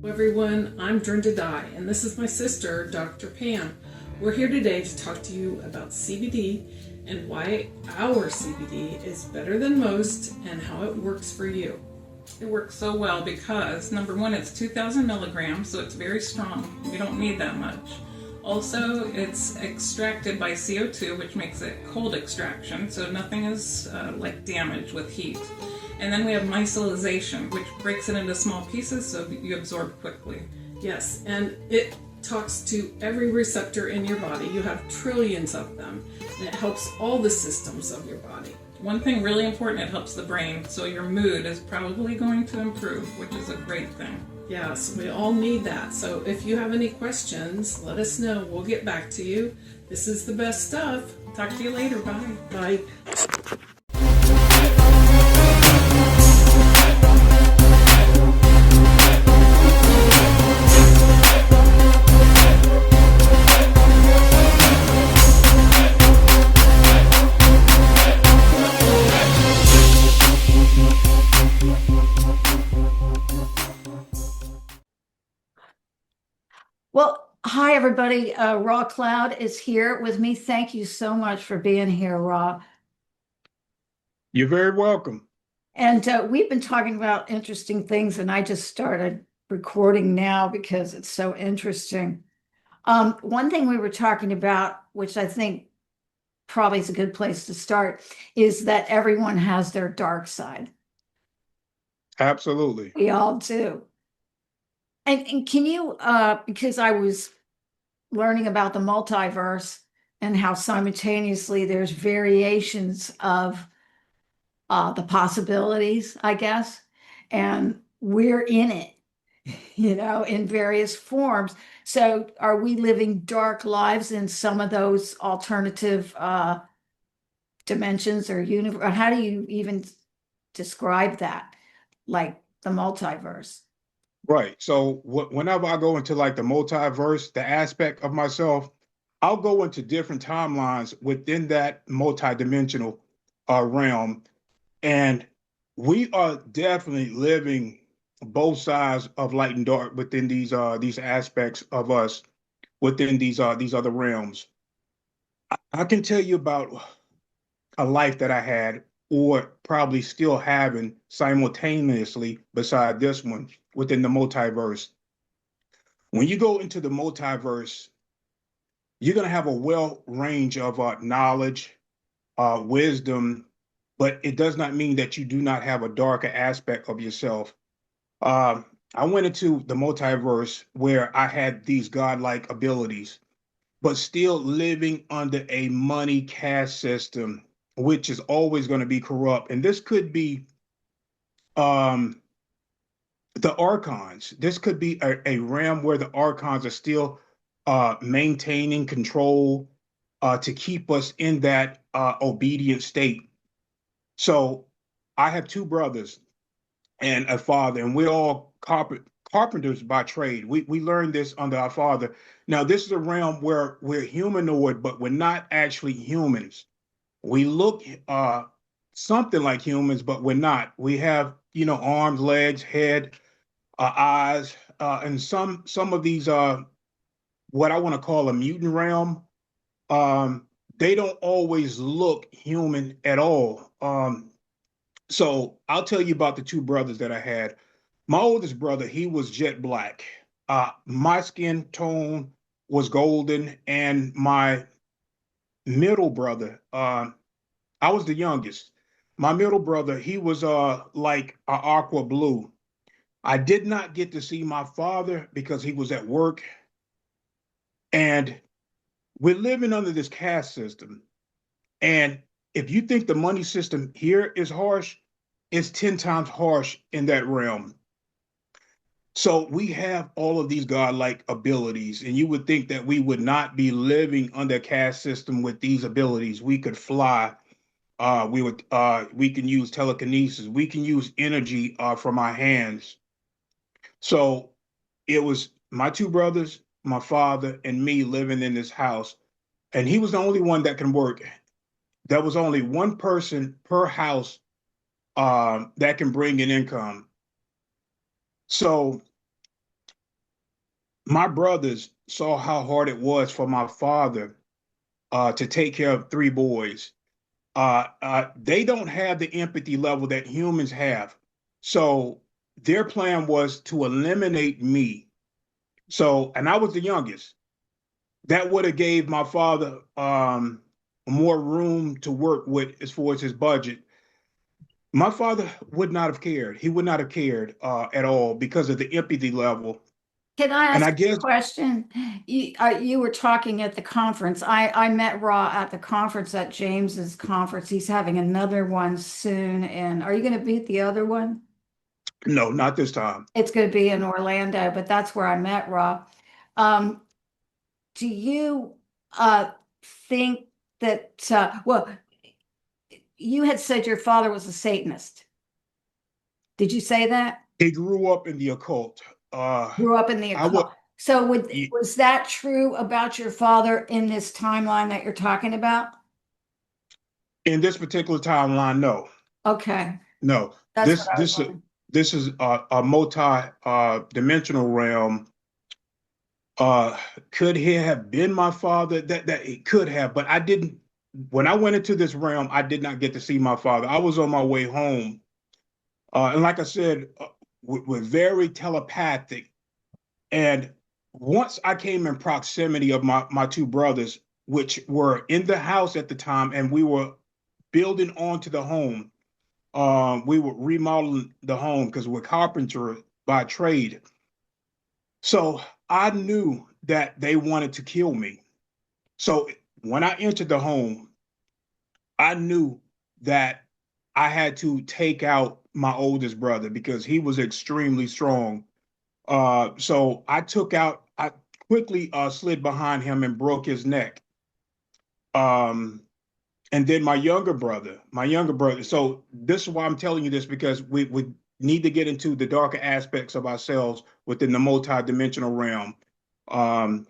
Everyone, I'm DIDDY'S, and this is my sister, Dr. Pam. We're here today to talk to you about CBD and why our CBD is better than most and how it works for you. It works so well because, number one, it's 2,000 milligrams, so it's very strong. We don't need that much. Also, it's extracted by CO2, which makes it cold extraction, so nothing is like damaged with heat. And then we have micellization, which breaks it into small pieces so you absorb quickly. Yes, and it talks to every receptor in your body. You have trillions of them, and it helps all the systems of your body. One thing really important, it helps the brain, so your mood is probably going to improve, which is a great thing. Yes, we all need that. So if you have any questions, let us know. We'll get back to you. This is the best stuff. Talk to you later. Bye. Bye. Well, hi, everybody. Raw Cloud is here with me. Thank you so much for being here, Raw. You're very welcome. And we've been talking about interesting things, and I just started recording now because it's so interesting. One thing we were talking about, which I think probably is a good place to start, is that everyone has their dark side. Absolutely. We all do. And can you, because I was learning about the multiverse and how simultaneously there's variations of the possibilities, I guess, and we're in it, in various forms. So are we living dark lives in some of those alternative dimensions or universe? How do you even describe that, like the multiverse? Right. So whenever I go into like the multiverse, the aspect of myself, I'll go into different timelines within that multidimensional realm. And we are definitely living both sides of light and dark within these aspects of us within these other realms. I can tell you about a life that I had, or probably still having simultaneously beside this one within the multiverse. When you go into the multiverse, you're going to have a well range of knowledge, wisdom, but it does not mean that you do not have a darker aspect of yourself. I went into the multiverse where I had these godlike abilities, but still living under a money caste system, which is always going to be corrupt. And this could be the archons. This could be a realm where the archons are still maintaining control to keep us in that obedient state. So I have two brothers and a father, and we're all carpenters by trade. We learned this under our father. Now, this is a realm where we're humanoid, but we're not actually humans. We look something like humans, but we're not. We have, arms, legs, head, eyes, and some of these what I want to call a mutant realm. They don't always look human at all. So I'll tell you about the two brothers that I had. My oldest brother, he was jet black. My skin tone was golden, and my middle brother, I was the youngest. My middle brother, he was like a aqua blue. I did not get to see my father because he was at work. And we're living under this caste system. And if you think the money system here is harsh, it's 10 times harsh in that realm. So we have all of these godlike abilities, and you would think that we would not be living under a caste system with these abilities. We could fly. We can use telekinesis. We can use energy from our hands. So it was my two brothers, my father, and me living in this house. And he was the only one that can work. There was only one person per house that can bring in income. So my brothers saw how hard it was for my father to take care of three boys. They don't have the empathy level that humans have. So their plan was to eliminate me. So, and I was the youngest. That would have gave my father more room to work with as far as his budget. My father would not have cared. He would not have cared at all because of the empathy level. Can I And ask I a guess question? You were talking at the conference. I met Ra at the conference, at James's conference. He's having another one soon. And are you going to be at the other one? no, not this time. It's going to be in Orlando, but that's where I met Ra. Um, do you think that, well, you had said your father was a Satanist. Did you say that? He grew up in the occult. Grew up in the I would occult. So was that true about your father in this timeline that you're talking about? in this particular timeline, no, Okay, no. that's what This I was this wondering. this is a multi dimensional realm. Could he have been my father? That it could have, but I didn't. When I went into this realm, I did not get to see my father. I was on my way home, and like I said, we're very telepathic. And once I came in proximity of my two brothers, which were in the house at the time, and we were building onto the home. We were remodeling the home because we're carpenter by trade. So I knew that they wanted to kill me. So when I entered the home, I knew that I had to take out my oldest brother because he was extremely strong. So I quickly slid behind him and broke his neck. Um, and then my younger brother. So this is why I'm telling you this because we need to get into the darker aspects of ourselves within the multi-dimensional realm. Um,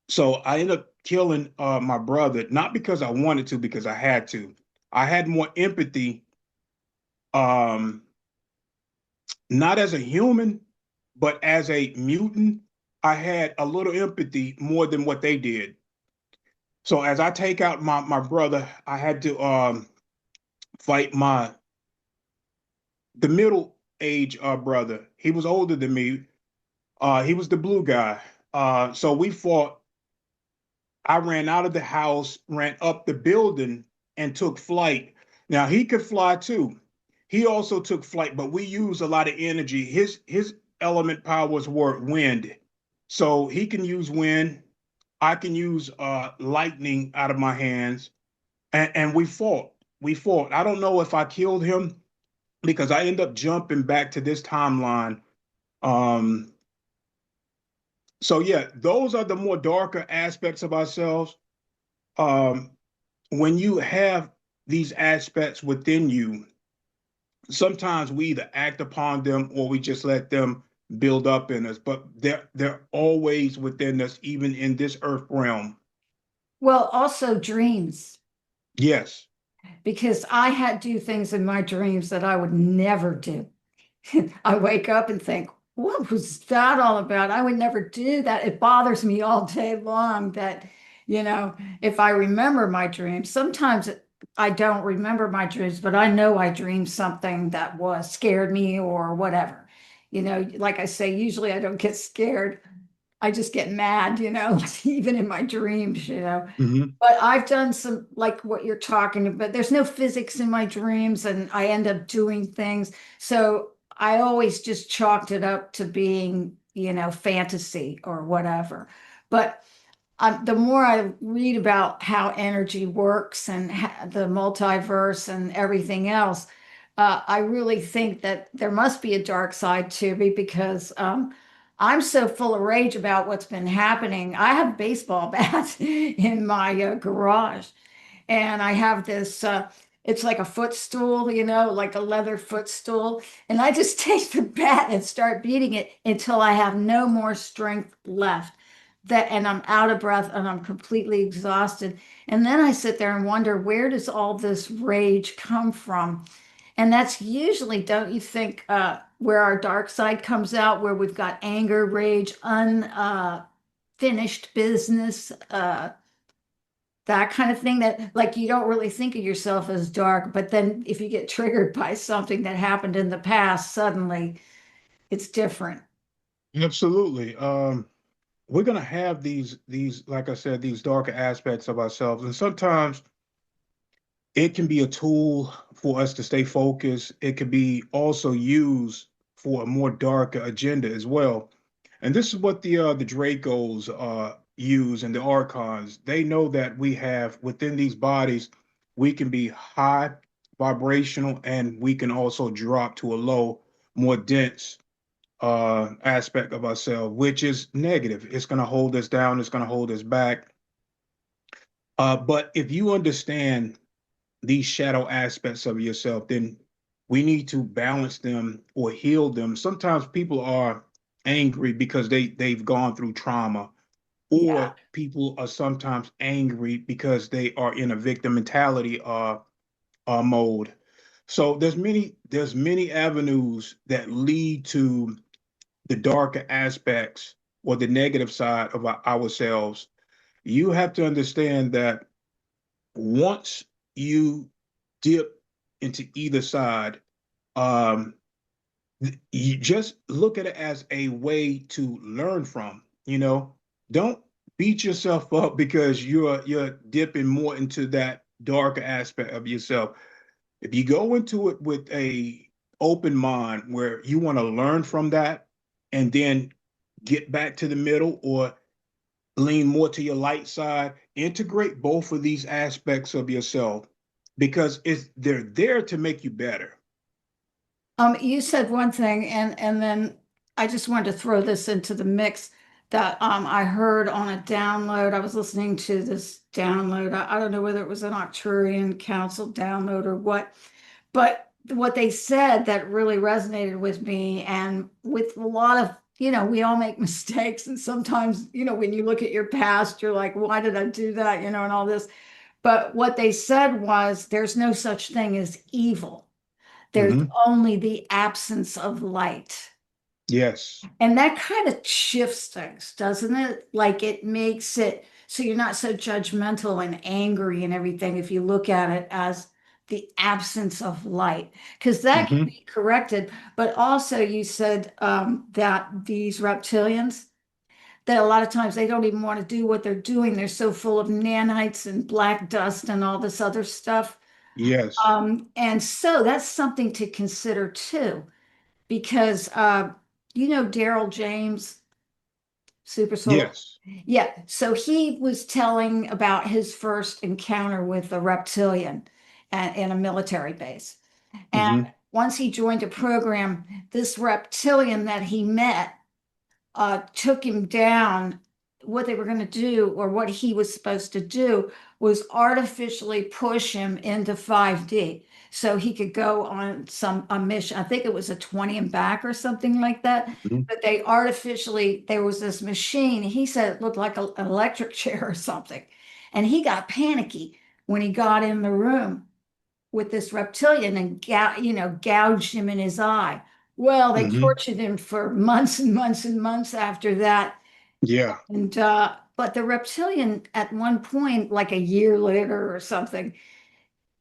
so I ended up killing my brother, not because I wanted to, because I had to. I had more empathy, um, not as a human, but as a mutant. I had a little empathy more than what they did. So as I take out my brother, I had to fight the middle age brother. He was older than me. He was the blue guy. So we fought. I ran out of the house, ran up the building, and took flight. Now he could fly too. He also took flight, but we used a lot of energy. His element powers were wind, so he can use wind. I can use lightning out of my hands, and we fought. We fought. I don't know if I killed him because I end up jumping back to this timeline. Um, so yeah, those are the more darker aspects of ourselves. Um, when you have these aspects within you, sometimes we either act upon them or we just let them build up in us. But they're always within us, even in this earth realm. Well, also dreams, Yes. because I had do things in my dreams that I would never do. I wake up and think, what was that all about? I would never do that. It bothers me all day long that, if I remember my dreams, sometimes I don't remember my dreams, but I know I dreamed something that was scared me or whatever. Like I say, usually I don't get scared. I just get mad, even in my dreams. Hmm. But I've done some like what you're talking about. There's no physics in my dreams, and I end up doing things. So I always just chalked it up to being, fantasy or whatever. But the more I read about how energy works and the multiverse and everything else, I really think that there must be a dark side to me because I'm so full of rage about what's been happening. I have a baseball bat in my garage, and I have this. It's like a footstool, like a leather footstool. And I just take the bat and start beating it until I have no more strength left. And I'm out of breath and I'm completely exhausted. And then I sit there and wonder, where does all this rage come from? And that's usually, don't you think, where our dark side comes out, where we've got anger, rage, unfinished business, that kind of thing, that like you don't really think of yourself as dark, but then if you get triggered by something that happened in the past, suddenly it's different. Absolutely. We're gonna have these, like I said, these darker aspects of ourselves, and sometimes it can be a tool for us to stay focused. It could be also used for a more darker agenda as well. And this is what the Dracos use and the Archons. They know that we have within these bodies, we can be high vibrational and we can also drop to a low, more dense aspect of ourselves, which is negative. It's going to hold us down. It's going to hold us back. But if you understand these shadow aspects of yourself, then we need to balance them or heal them. Sometimes people are angry because they've gone through trauma, Yeah. or people are sometimes angry because they are in a victim mentality mode. So there's many avenues that lead to the darker aspects or the negative side of ourselves. You have to understand that once you dip into either side, um, you just look at it as a way to learn from. Don't beat yourself up because you're dipping more into that darker aspect of yourself. If you go into it with a open mind where you want to learn from that and then get back to the middle or lean more to your light side, integrate both of these aspects of yourself because they're there to make you better. You said one thing, and then I just wanted to throw this into the mix that I heard on a download. I was listening to this download. I don't know whether it was an Arcturian Council download or what, but what they said that really resonated with me, and with a lot of, we all make mistakes, and sometimes, when you look at your past, you're like, why did I do that? And all this. But what they said was, there's no such thing as evil. There's Hmm. only the absence of light. Yes. And that kind of shifts things, doesn't it? Like it makes it so you're not so judgmental and angry and everything if you look at it as the absence of light, because that can Hmm. be corrected. But also, you said that these reptilians, that a lot of times they don't even want to do what they're doing. They're so full of nanites and black dust and all this other stuff. Yes. And so that's something to consider too, because Daryl James, Super Soul. Yes. Yeah, so he was telling about his first encounter with a reptilian in a military base. And Hmm. once he joined a program, this reptilian that he met took him down. What they were going to do, or what he was supposed to do, was artificially push him into 5D so he could go on a mission. I think it was a 20 and back or something like that. Hmm. But there was this machine. He said it looked like an electric chair or something. And he got panicky when he got in the room with this reptilian and gouged him in his eye. Well, they Hmm. tortured him for months and months and months after that. Yeah. And but the reptilian at one point, like a year later or something,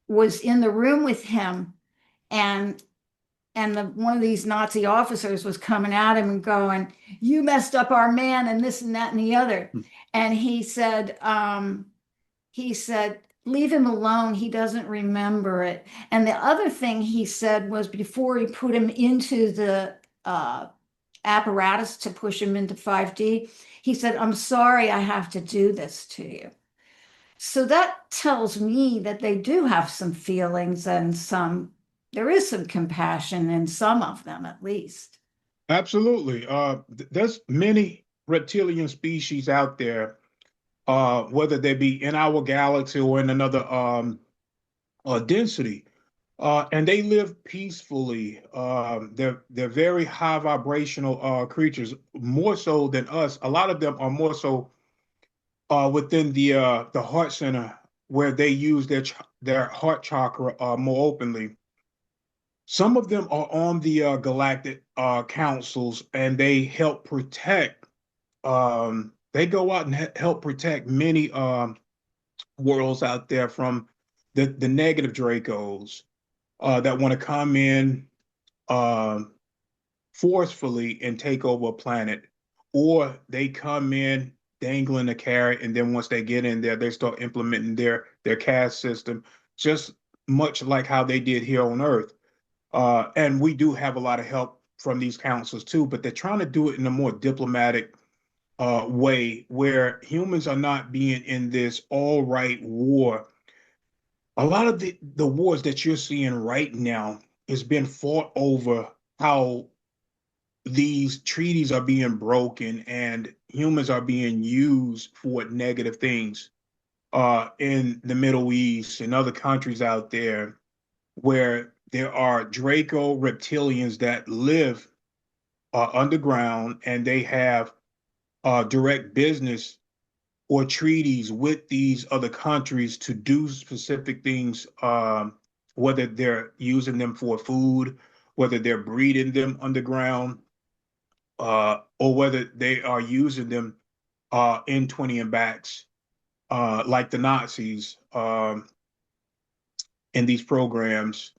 was in the room with him, and one of these Nazi officers was coming at him and going, "You messed up our man," and this and that and the other. And he said, leave him alone. He doesn't remember it. And the other thing he said was, before he put him into the apparatus to push him into 5D, he said, "I'm sorry I have to do this to you." So that tells me that they do have some feelings, and there is some compassion in some of them at least. Absolutely. There's many reptilian species out there, whether they be in our galaxy or in another density, and they live peacefully. They're very high vibrational creatures, more so than us. A lot of them are more so within the heart center, where they use their heart chakra more openly. Some of them are on the galactic councils, and they help protect. They go out and help protect many worlds out there from the negative Dracos that want to come in um, forcefully and take over a planet, or they come in dangling a carrot, and then once they get in there, they start implementing their caste system, just much like how they did here on Earth. And we do have a lot of help from these councils too, but they're trying to do it in a more diplomatic way where humans are not being in this all right war. A lot of the wars that you're seeing right now has been fought over how these treaties are being broken and humans are being used for negative things in the Middle East and other countries out there where there are Draco reptilians that live underground, and they have direct business or treaties with these other countries to do specific things, whether they're using them for food, whether they're breeding them underground, or whether they are using them in 20 and backs, like the Nazis in these programs.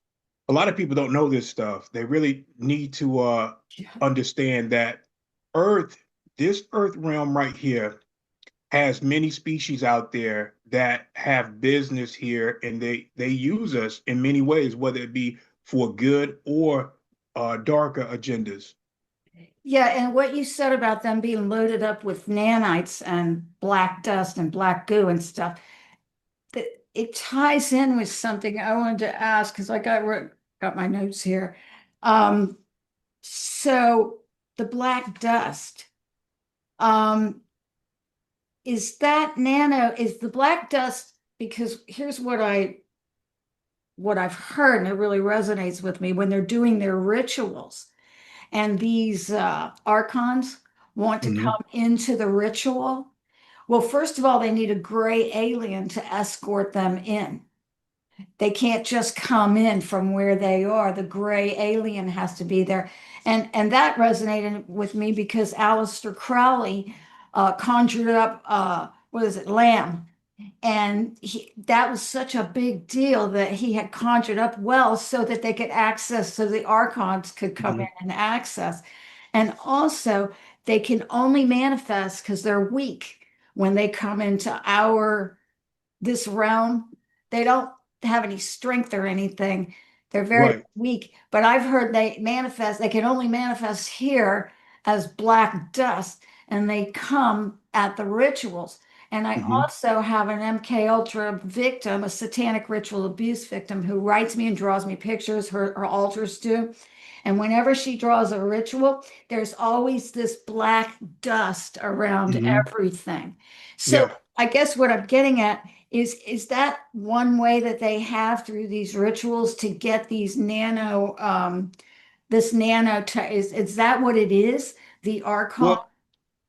A lot of people don't know this stuff. They really need to Yeah. understand that Earth, this Earth realm right here, has many species out there that have business here, and they use us in many ways, whether it be for good or darker agendas. Yeah, and what you said about them being loaded up with nanites and black dust and black goo and stuff, that it ties in with something I wanted to ask because I got my notes here. So the black dust, is the black dust, because here's what I've heard, and it really resonates with me when they're doing their rituals. And these archons want to Mhm. come into the ritual. Well, first of all, they need a gray alien to escort them in. They can't just come in from where they are. The gray alien has to be there. And that resonated with me because Aleister Crowley conjured up, what is it, Lamb. And that was such a big deal that he had conjured up wells so that they could access, so the archons could come in Mhm. and access. And also, they can only manifest because they're weak when they come into this realm. They don't have any strength or anything. They're very Right. weak. But I've heard they can only manifest here as black dust, and they come at the rituals. And I Mhm. also have an MK Ultra victim, a satanic ritual abuse victim, who writes me and draws me pictures, her altars do. And whenever she draws a ritual, there's always this black dust around Mhm. everything. So Yeah. I guess what I'm getting at is that one way that they have through these rituals to get these is that what it is? The archon? Well,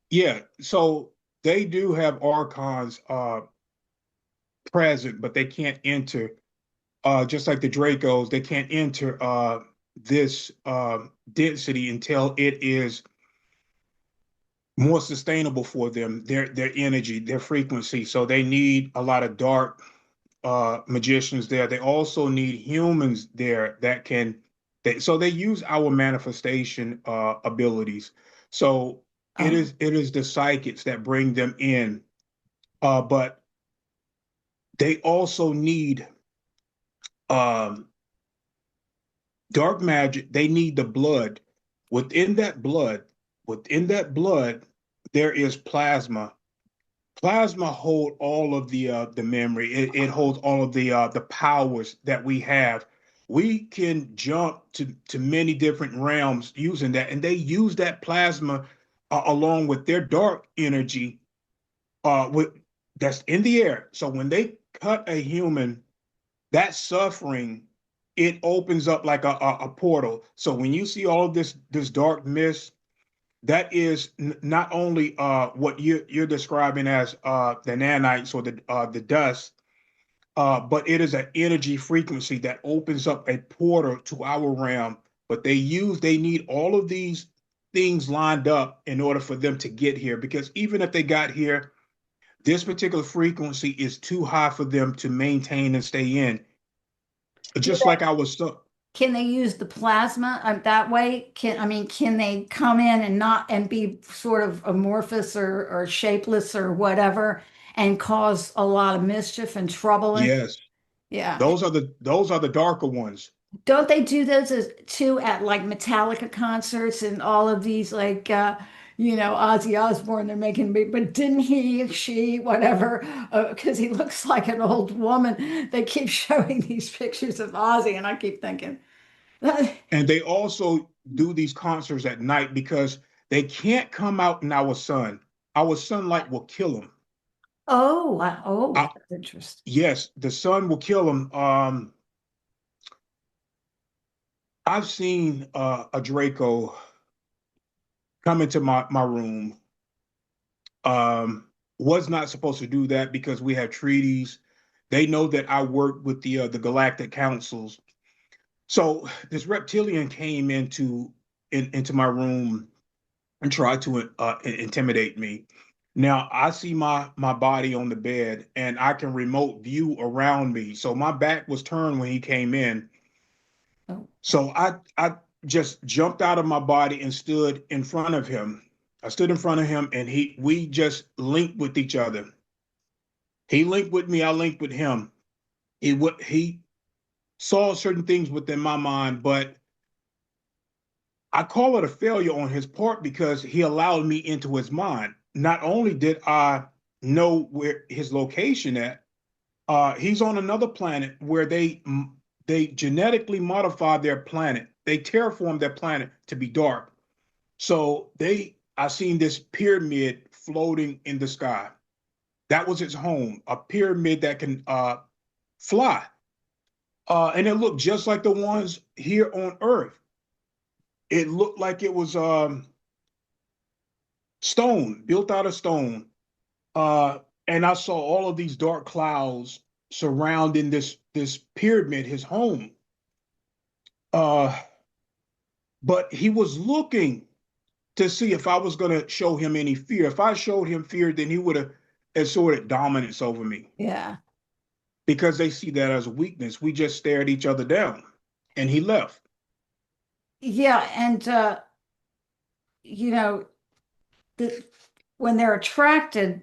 yeah. So they do have archons present, but they can't enter. Just like the Dracos, they can't enter this density until it is more sustainable for them, their energy, their frequency. So they need a lot of dark magicians there. They also need humans there that can. So they use our manifestation abilities. So Oh, it is the psychics that bring them in, but they also need um, dark magic. They need the blood. Within that blood, within that blood, there is plasma. Plasma hold all of the memory. It holds all of the powers that we have. We can jump to many different realms using that, and they use that plasma along with their dark energy with that's in the air. So when they cut a human, that suffering, it opens up like a portal. So when you see all of this dark mist, that is not only what you're describing as the nanites or the dust, but it is an energy frequency that opens up a portal to our realm. But they need all of these things lined up in order for them to get here. Because even if they got here, this particular frequency is too high for them to maintain and stay in. Just like I was stuck. Can they use the plasma that way? Can they come in and not and be sort of amorphous or shapeless or whatever and cause a lot of mischief and trouble? Yes, Yeah. those are the darker ones. Don't they do those too at like Metallica concerts and all of these like Ozzy Osbourne they're making me, but didn't he, she, whatever, because he looks like an old woman. They keep showing these pictures of Ozzy, and I keep thinking, And they also do these concerts at night because they can't come out in our sun. Our sunlight will kill them. oh, Uh, that's interesting. yes, the sun will kill them. I've seen a Draco come into my room. Was not supposed to do that because we have treaties. They know that I work with the galactic councils. So this reptilian came into my room and tried to intimidate me. Now I see my body on the bed and I can remote view around me. So my back was turned when he came in. Oh, So I just jumped out of my body and stood in front of him. I stood in front of him and we just linked with each other. He linked with me, I linked with him. He saw certain things within my mind, but I call it a failure on his part because he allowed me into his mind. Not only did I know where his location at, he's on another planet where they genetically modify their planet. They terraform their planet to be dark. So I seen this pyramid floating in the sky. That was its home, a pyramid that can fly. And it looked just like the ones here on Earth. It looked like it was stone, built out of stone. And I saw all of these dark clouds surrounding this pyramid, his home. But he was looking to see if I was going to show him any fear. If I showed him fear, then he would have asserted dominance over me. yeah. Because they see that as a weakness. We just stared each other down, and he left. Yeah, and you know, the, when they're attracted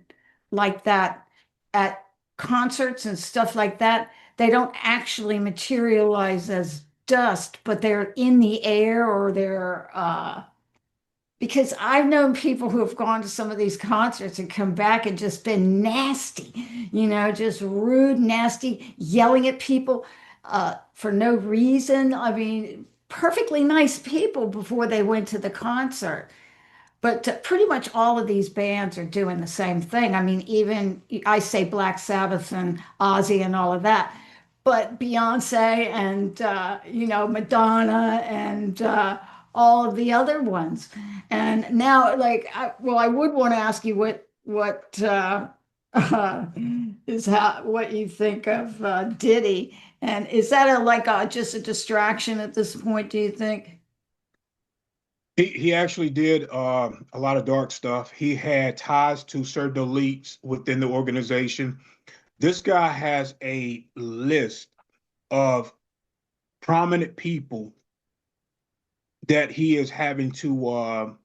like that at concerts and stuff like that, they don't actually materialize as dust, but they're in the air or they're because I've known people who have gone to some of these concerts and come back and just been nasty, just rude, nasty, yelling at people for no reason. I mean, perfectly nice people before they went to the concert. But pretty much all of these bands are doing the same thing. I mean, even I say Black Sabbath and Ozzy and all of that, but Beyonce and Madonna and all of the other ones. And now, like, I would want to ask you what is what you think of Diddy, and is that just a distraction at this point? Do you think? He actually did a lot of dark stuff. He had ties to certain elites within the organization. This guy has a list of prominent people that he is having to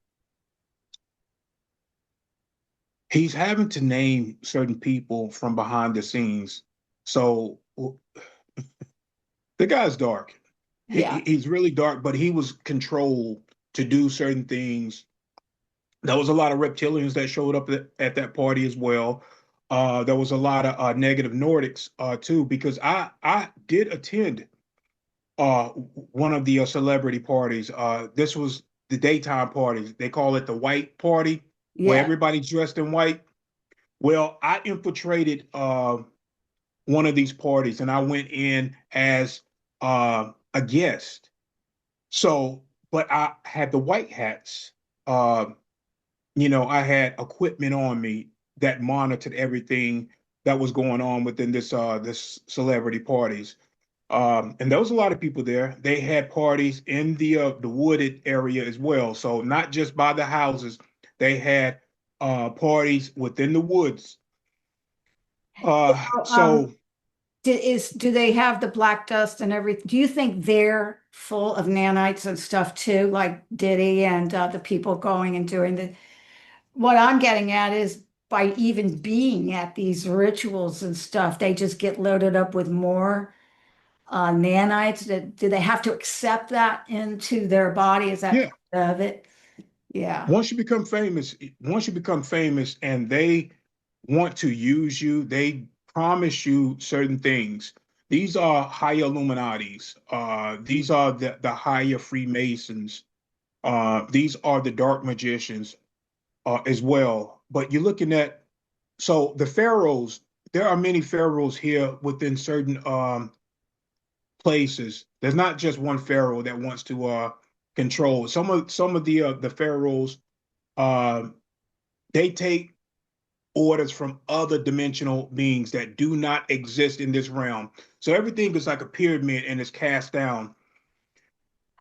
he's having to name certain people from behind the scenes. So the guy's dark. Yeah. He's really dark, but he was controlled to do certain things. There was a lot of reptilians that showed up at that party as well. There was a lot of negative Nordics too, because I did attend one of the celebrity parties. This was the daytime parties. They call it the white party, where Yeah. everybody's dressed in white. Well, I infiltrated one of these parties and I went in as a guest. So, but I had the white hats. I had equipment on me that monitored everything that was going on within this celebrity parties. And there was a lot of people there. They had parties in the wooded area as well. So not just by the houses, they had parties within the woods. So Do they have the black dust and everything? Do you think they're full of nanites and stuff too, like Diddy and the people going and doing the? What I'm getting at is by even being at these rituals and stuff, they just get loaded up with more nanites. Do they have to accept that into their body? Is that yeah, part of it? Yeah. once you become famous and they want to use you, they promise you certain things. These are higher Illuminatis. These are the higher Freemasons. These are the dark magicians as well. But you're looking at, so the pharaohs, there are many pharaohs here within certain places. There's not just one pharaoh that wants to control. Some of the pharaohs, uh, they take orders from other dimensional beings that do not exist in this realm. So everything is like a pyramid and is cast down.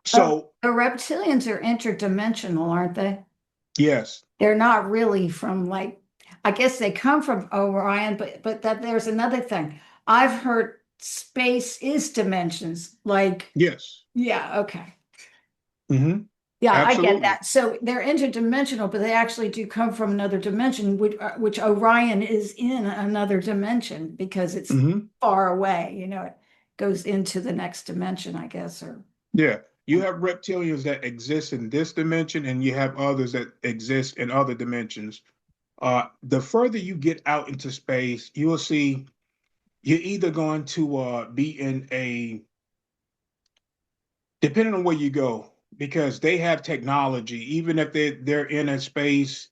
So The reptilians are interdimensional, aren't they? yes, They're not really from like, I guess they come from Orion, but that there's another thing. I've heard space is dimensions. Like, yes, yeah, okay. hmm Yeah, I get absolutely. that. So they're interdimensional, but they actually do come from another dimension, which Orion is in another dimension because it's hmm far away, it goes into the next dimension, I guess, or Yeah, you have reptilians that exist in this dimension, and you have others that exist in other dimensions. The further you get out into space, you will see you're either going to be in a, depending on where you go, because they have technology, even if they're in a space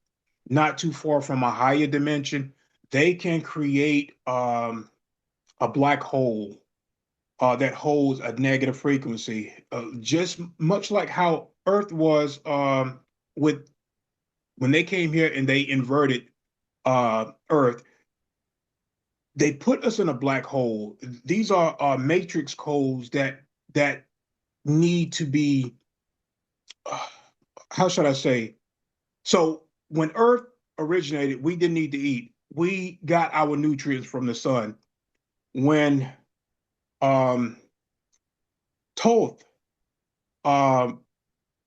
not too far from a higher dimension, they can create a black hole that holds a negative frequency, just much like how Earth was with when they came here and they inverted Earth. They put us in a black hole. These are matrix codes that need to be, uh, how should I say? So when Earth originated, we didn't need to eat. We got our nutrients from the sun. When um, Thoth um,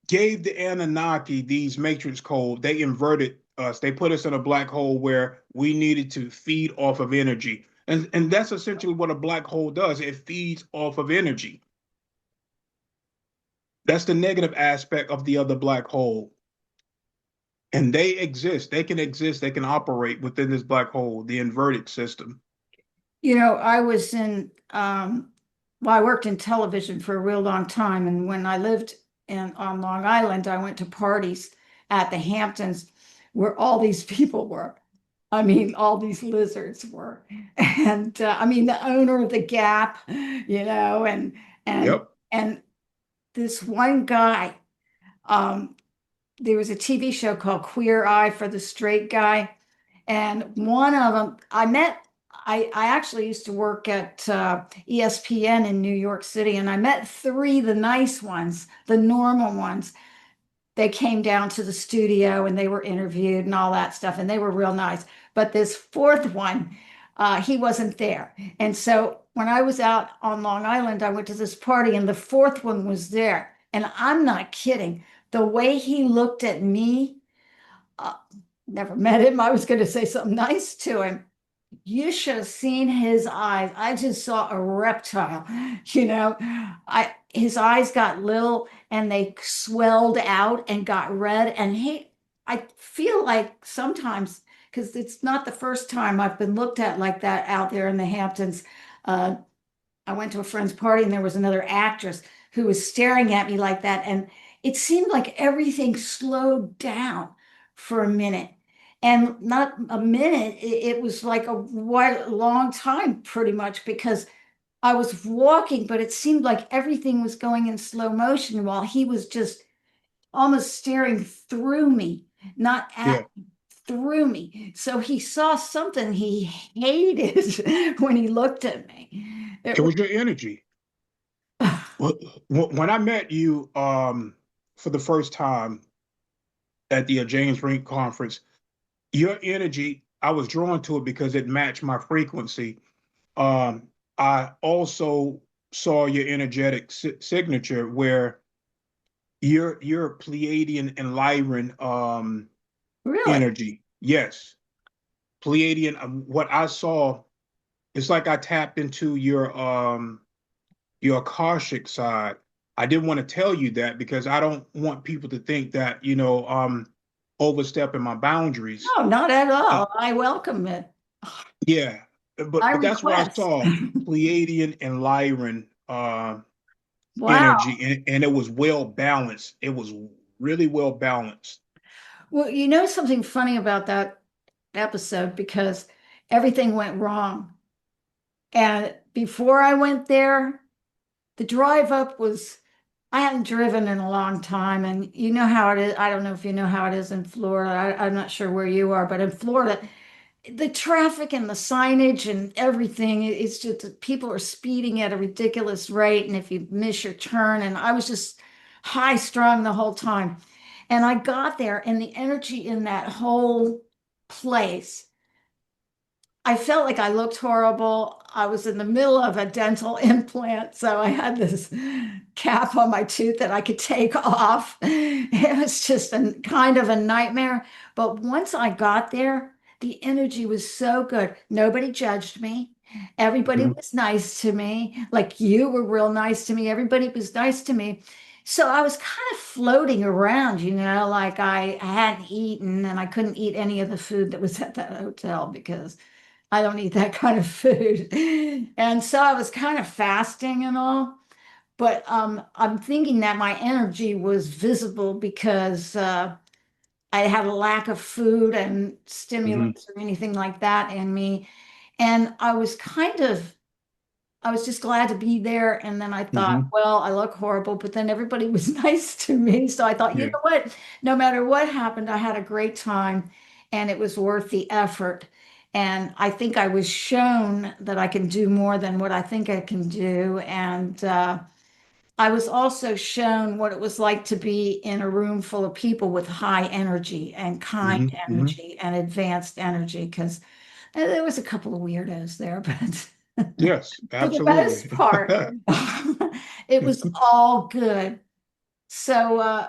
gave the Anunnaki these matrix codes, they inverted us. They put us in a black hole where we needed to feed off of energy. And that's essentially what a black hole does. It feeds off of energy. That's the negative aspect of the other black hole. And they exist. They can exist. They can operate within this black hole, the inverted system. I was well, I worked in television for a real long time. And when I lived on Long Island, I went to parties at the Hamptons where all these people were. I mean, all these lizards were. And I mean, the owner of the Gap, and, and, Yep. and this one guy, um, there was a TV show called Queer Eye for the Straight Guy. And one of them, I actually used to work at ESPN in New York City, and I met three, the nice ones, the normal ones. They came down to the studio and they were interviewed and all that stuff, and they were real nice. But this fourth one, he wasn't there. And so when I was out on Long Island, I went to this party, and the fourth one was there. And I'm not kidding. The way he looked at me, uh, never met him. I was going to say something nice to him. You should have seen his eyes. I just saw a reptile, his eyes got little and they swelled out and got red. And I feel like sometimes, because it's not the first time I've been looked at like that out there in the Hamptons. Uh, I went to a friend's party and there was another actress who was staring at me like that. And it seemed like everything slowed down for a minute. And not a minute, it was like a long time pretty much, because I was walking, but it seemed like everything was going in slow motion while he was just almost staring through me, not Yeah. at me, through me. So he saw something he hated when he looked at me. It was your energy. When I met you for the first time at the James Rink conference, your energy, I was drawn to it because it matched my frequency. I also saw your energetic signature where you're Pleiadian and Lyran Really? energy. Yes. Pleiadian, what I saw, it's like I tapped into your Akashic side. I didn't want to tell you that because I don't want people to think that, overstepping my boundaries. No, not at Uh, all. I welcome it. yeah, but I that's what I request. saw, Pleiadian and Lyran Wow. energy, and it was well balanced. It was really well balanced. Well, you know something funny about that episode because everything went wrong. And before I went there, the drive up was, I hadn't driven in a long time. And you know how it is. I don't know if you know how it is in Florida. I'm not sure where you are, but in Florida, the traffic and the signage and everything, it's just that people are speeding at a ridiculous rate. And if you miss your turn, and I was just high strung the whole time. And I got there, and the energy in that whole place, I felt like I looked horrible. I was in the middle of a dental implant, so I had this cap on my tooth that I could take off. It was just a kind of a nightmare. But once I got there, the energy was so good. Nobody judged me. Everybody Mhm. was nice to me. Like you were real nice to me. Everybody was nice to me. So I was kind of floating around, like I hadn't eaten and I couldn't eat any of the food that was at that hotel because I don't eat that kind of food. And so I was kind of fasting and all. But I'm thinking that my energy was visible because I had a lack of food and Mhm. stimulants or anything like that in me. And I was just glad to be there. And then I thought, Mhm. well, I look horrible, but then everybody was nice to me. So I thought, you Yeah. know what? No matter what happened, I had a great time and it was worth the effort. And I think I was shown that I can do more than what I think I can do. And I was also shown what it was like to be in a room full of people with high energy and kind Mhm. Mhm. energy and advanced energy, because there was a couple of weirdos there, but Yes, for the most absolutely. part, it was all good. So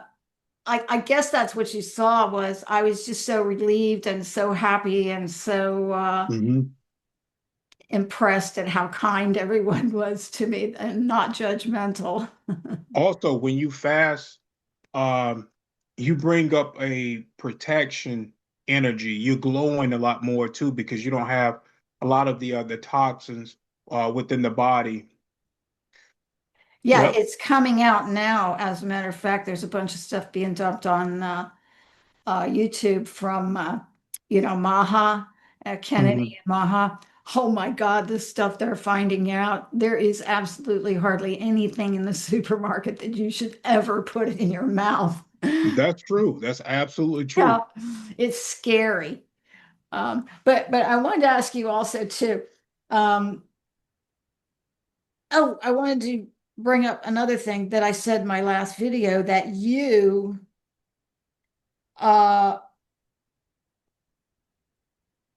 I guess that's what you saw was I was just so relieved and so happy and so Mhm. impressed at how kind everyone was to me and not judgmental. Also, when you fast, um, you bring up a protection energy. You're glowing a lot more too because you don't have a lot of the toxins within the body. Yeah, Yep. it's coming out now. As a matter of fact, there's a bunch of stuff being dumped on YouTube from, Maha, Hmm. Kennedy and Maha. Oh my God, this stuff they're finding out. There is absolutely hardly anything in the supermarket that you should ever put in your mouth. That's true. That's absolutely Yeah, true. it's scary. But I wanted to ask you also too. Um, oh, I wanted to bring up another thing that I said in my last video that you uh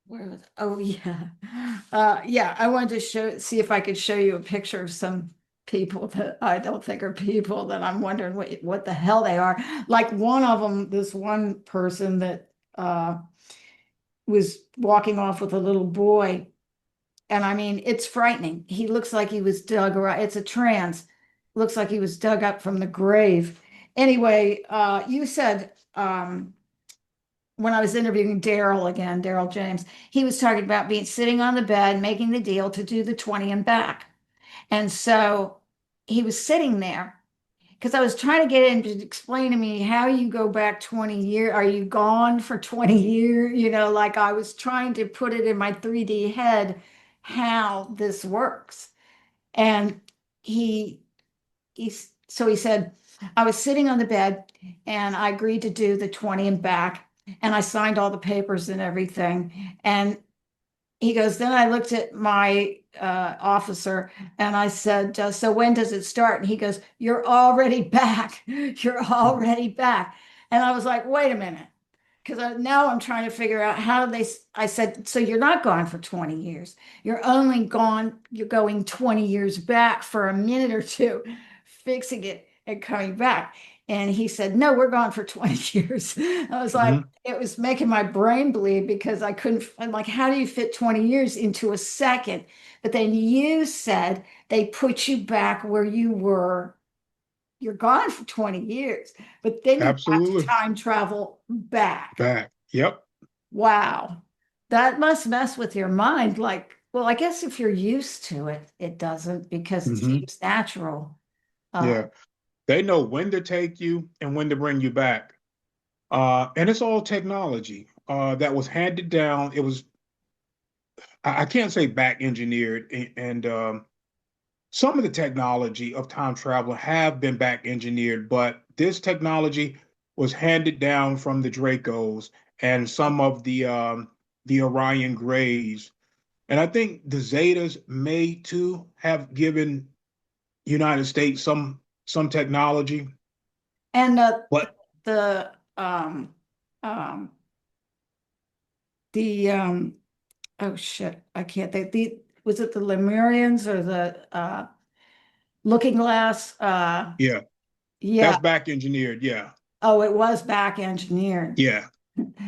where was oh yeah. Yeah, I wanted to see if I could show you a picture of some people that I don't think are people that I'm wondering what the hell they are. Like one of them, this one person that was walking off with a little boy. And I mean, it's frightening. He looks like he was dug around. It's a trans. Looks like he was dug up from the grave. Anyway, you said when I was interviewing Daryl again, Daryl James, he was talking about being sitting on the bed, making the deal to do the 20 and back. And so he was sitting there because I was trying to get him to explain to me how you go back 20 years. Are you gone for 20 years? Like I was trying to put it in my 3D head how this works. And he so he said, I was sitting on the bed and I agreed to do the 20 and back. And I signed all the papers and everything. And he goes, then I looked at my officer and I said, so when does it start? And he goes, you're already back. You're already back. And I was like, wait a minute. Because now I'm trying to figure out how they, I said, so you're not gone for 20 years. You're only gone, you're going 20 years back for a minute or two, fixing it and coming back. And he said, no, we're gone for 20 years. I was like, it was making my brain bleed because I couldn't, I'm like, how do you fit 20 years into a second? But then you said they put you back where you were. You're gone for 20 years, but then you have to Absolutely. time travel back. Back. Yep. Wow. That must mess with your mind. Like, well, I guess if you're used to it, it doesn't because it Hmm. seems natural. Yeah. They know when to take you and when to bring you back. And it's all technology that was handed down. It was, I can't say back engineered, and some of the technology of time travel have been back engineered, but this technology was handed down from the Dracos and some of the Orion Greys. And I think the Zetas may too have given United States some technology, And but the um um the oh shit, I can't think. The was it the Lemurians or the Looking Glass? yeah, Yeah. that's back engineered. Yeah, Oh, it was back engineered. yeah,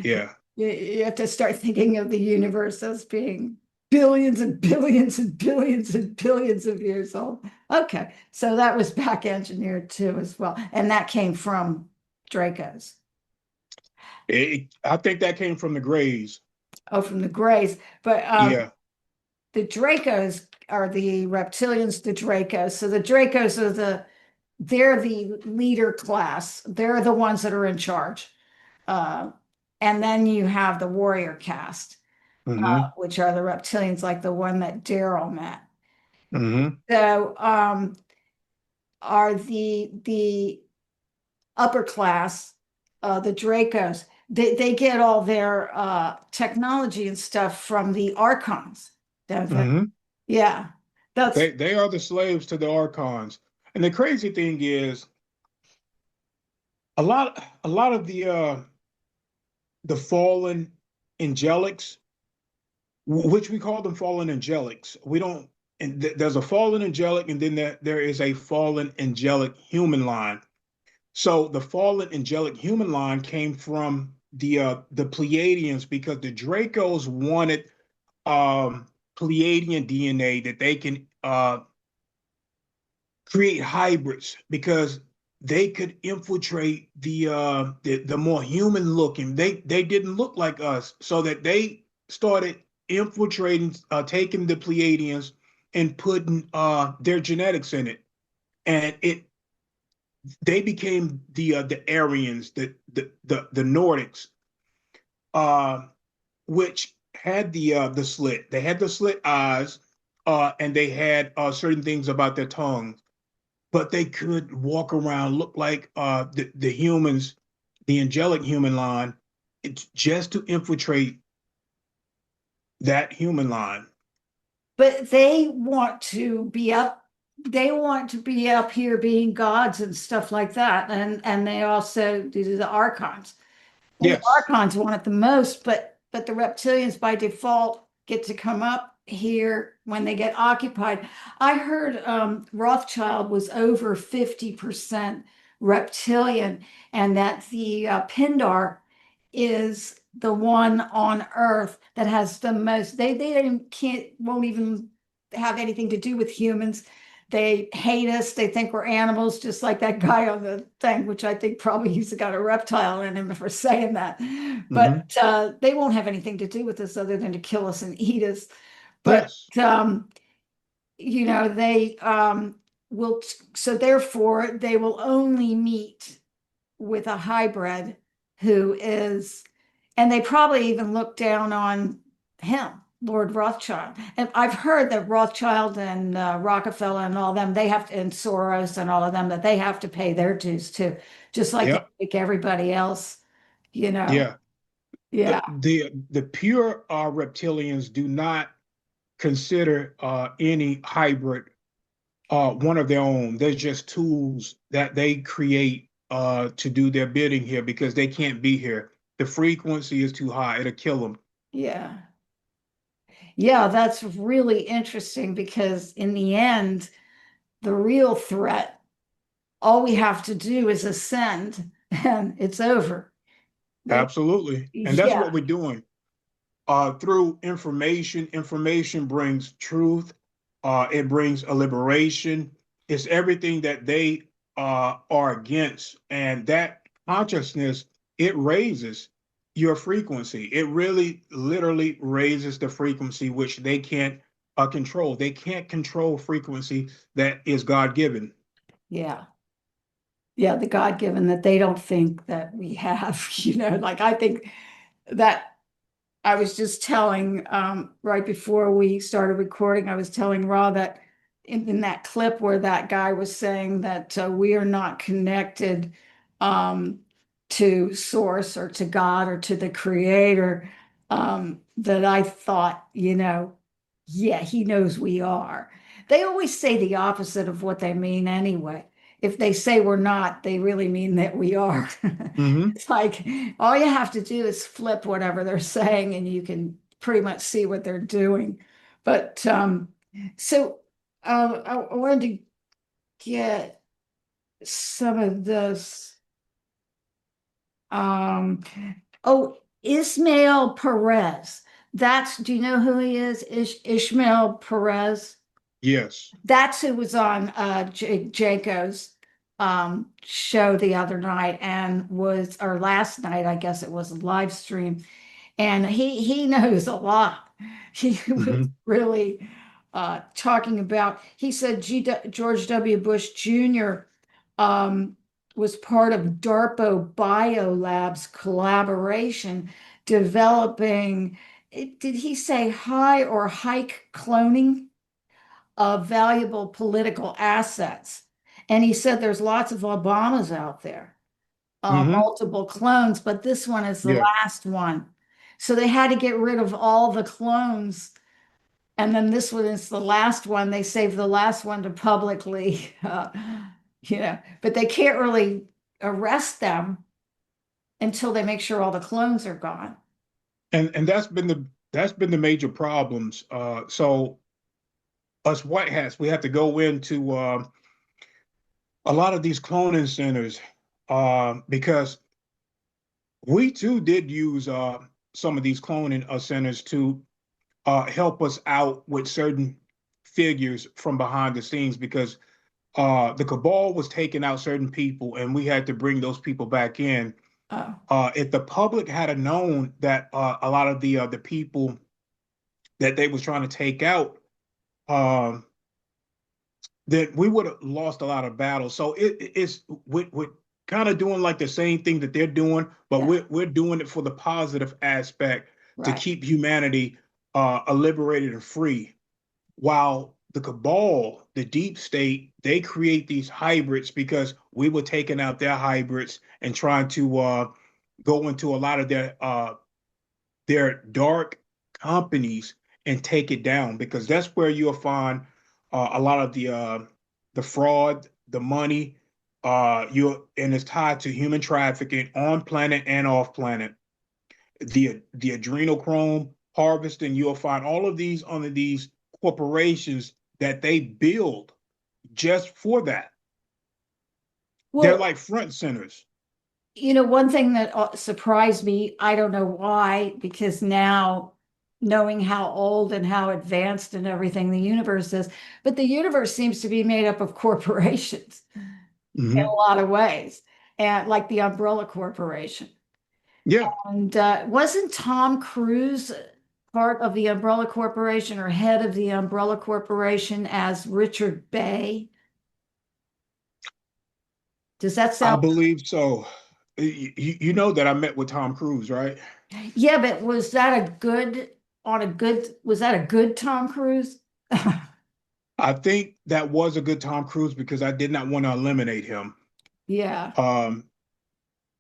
yeah. You have to start thinking of the universe as being billions and billions and billions and billions of years old. Okay, so that was back engineered too as well, and that came from Draco's. I think that came from the Greys. Oh, from the Greys, but Yeah. the Dracos are the reptilians, the Dracos. So the Dracos are they're the leader class. They're the ones that are in charge. Uh, and then you have the warrior caste, Hmm. which are the reptilians, like the one that Daryl met. Hmm. So are the upper class, the Dracos. They get all their technology and stuff from the Archons, don't they? Hmm. Yeah, that's They are the slaves to the Archons. And the crazy thing is, a lot of the fallen angelics, which we call them fallen angelics, we don't. And there's a fallen angelic, and then there is a fallen angelic human line. So the fallen angelic human line came from the Pleiadians because the Dracos wanted Pleiadian DNA that they can create hybrids because they could infiltrate the more human looking. They didn't look like us, so that they started infiltrating, taking the Pleiadians and putting their genetics in it, and it they became the Aryans, the Nordics, uh, which had the slit. They had the slit eyes, and they had certain things about their tongues, but they could walk around, look like the humans, the angelic human line, it's just to infiltrate that human line. but they want to be up, they want to be up here being gods and stuff like that. And they also do the Archons. Well, the Yes. Archons want it the most, but the reptilians by default get to come up here when they get occupied. I heard Rothschild was over 50% reptilian, and that the Pindar is the one on Earth that has the most. They can't won't even have anything to do with humans. They hate us. They think we're animals, just like that guy on the thing, which I think probably he's got a reptile in him for saying that. Hmm. But they won't have anything to do with us other than to kill us and eat us. But Yes. they will. So therefore, they will only meet with a hybrid who is, and they probably even look down on him, Lord Rothschild. And I've heard that Rothschild and Rockefeller and all them, they have to, and Soros and all of them, that they have to pay their dues too, just like they Yep. make everybody else, you know. Yeah. Yeah. The pure reptilians do not consider any hybrid one of their own. They're just tools that they create to do their bidding here because they can't be here. The frequency is too high. It'll kill them. Yeah. Yeah, that's really interesting because in the end, the real threat, all we have to do is ascend and it's over. Absolutely. And that's Yeah, what we're doing. Through information, information brings truth. It brings a liberation. It's everything that they are against. And that consciousness, it raises your frequency. It really literally raises the frequency, which they can't control. They can't control frequency that is God-given. yeah. Yeah, the God-given that they don't think that we have, like I think that I was just telling right before we started recording, I was telling Ra that in that clip where that guy was saying that we are not connected to source or to God or to the creator, that I thought, yeah, he knows we are. They always say the opposite of what they mean anyway. If they say we're not, they really mean that we are. Mm-hmm. It's like all you have to do is flip whatever they're saying and you can pretty much see what they're doing. But so I wanted to get some of this. Um, oh, Ismail Perez. Do you know who he is? Ishmael Perez. Yes. That's who was on Jaco's show the other night or last night, I guess it was a live stream. And he knows a lot. He was Mm-hmm. really talking about, he said George W. Bush Jr. Was part of DARPA Biolabs collaboration developing, did he say high or hike cloning of valuable political assets? And he said there's lots of Obamas out there, Mm-hmm. multiple clones, but this one is the Yeah. last one. So they had to get rid of all the clones. And then this one is the last one. They saved the last one to publicly, but they can't really arrest them until they make sure all the clones are gone. And that's been the major problems. So us white hats, we have to go into a lot of these cloning centers because we too did use some of these cloning centers to help us out with certain figures from behind the scenes because the cabal was taking out certain people and we had to bring those people back in. Oh, If the public had known that a lot of the people that they was trying to take out, um, then we would have lost a lot of battles. So it's we're kind of doing like the same thing that they're doing, but yeah, we're doing it for the positive aspect to right. keep humanity liberated and free. While the cabal, the deep state, they create these hybrids because we were taking out their hybrids and trying to go into a lot of their dark companies and take it down because that's where you'll find a lot of the fraud, the money, and it's tied to human trafficking on planet and off planet. The adrenochrome harvesting, you'll find all of these under these corporations that they build just for that. They're Well, like front centers. one thing that surprised me, I don't know why, because now knowing how old and how advanced and everything the universe is, but the universe seems to be made up of corporations in a Mm-hmm. lot of ways, and like the Umbrella Corporation. Yeah, And wasn't Tom Cruise part of the Umbrella Corporation or head of the Umbrella Corporation as Richard Bay? Does that I sound? believe so. You know that I met with Tom Cruise, right? Yeah, but was that a good Tom Cruise? I think that was a good Tom Cruise because I did not want to eliminate him. Yeah. Um,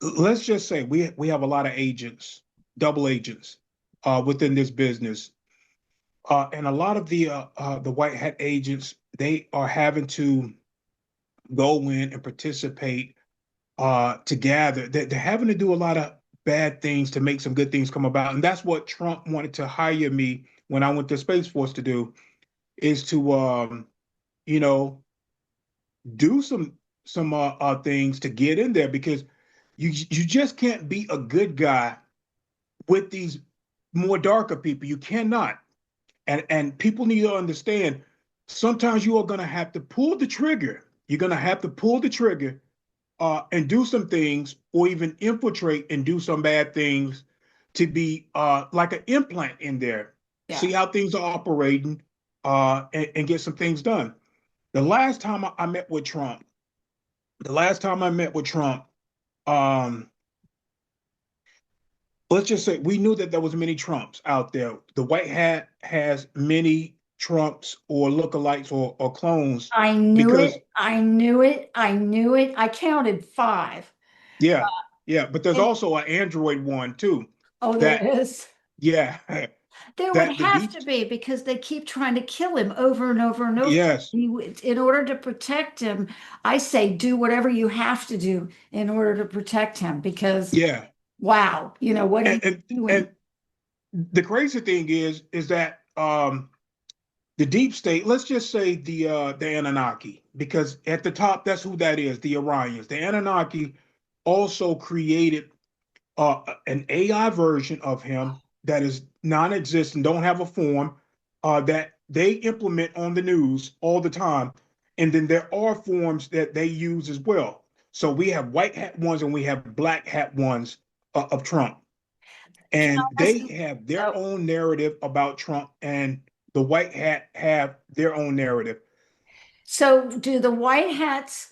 let's just say we have a lot of agents double agents within this business. And a lot of the white hat agents, they are having to go in and participate together. They're having to do a lot of bad things to make some good things come about. And that's what Trump wanted to hire me when I went to Space Force to do, is to you know, do some things to get in there, because you just can't be a good guy with these more darker people. You cannot. And people need to understand, sometimes you are going to have to pull the trigger. You're going to have to pull the trigger and do some things, or even infiltrate and do some bad things to be like an implant in there. Yeah. See how things are operating and get some things done. The last time I met with Trump, um, let's just say we knew that there was many Trumps out there. The white hat has many Trumps or lookalikes or clones. I knew because, it. I knew it. I knew it. I counted 5. Yeah, yeah. But there's And- also an Android one too. Oh, That there is. Yeah, There would that the have deep. to be, because they keep trying to kill him over and over and over. Yes, In order to protect him, I say do whatever you have to do in order to protect him, because yeah. wow, what he's And doing. the crazy thing is that the deep state, let's just say the Anunnaki, because at the top, that's who that is, the Orions. The Anunnaki also created an AI version of him that is non-existent, don't have a form, that they implement on the news all the time. And then there are forms that they use as well. So we have white hat ones and we have black hat ones of Trump. And they have their own narrative about Trump, and the white hat have their own narrative. So do the white hats,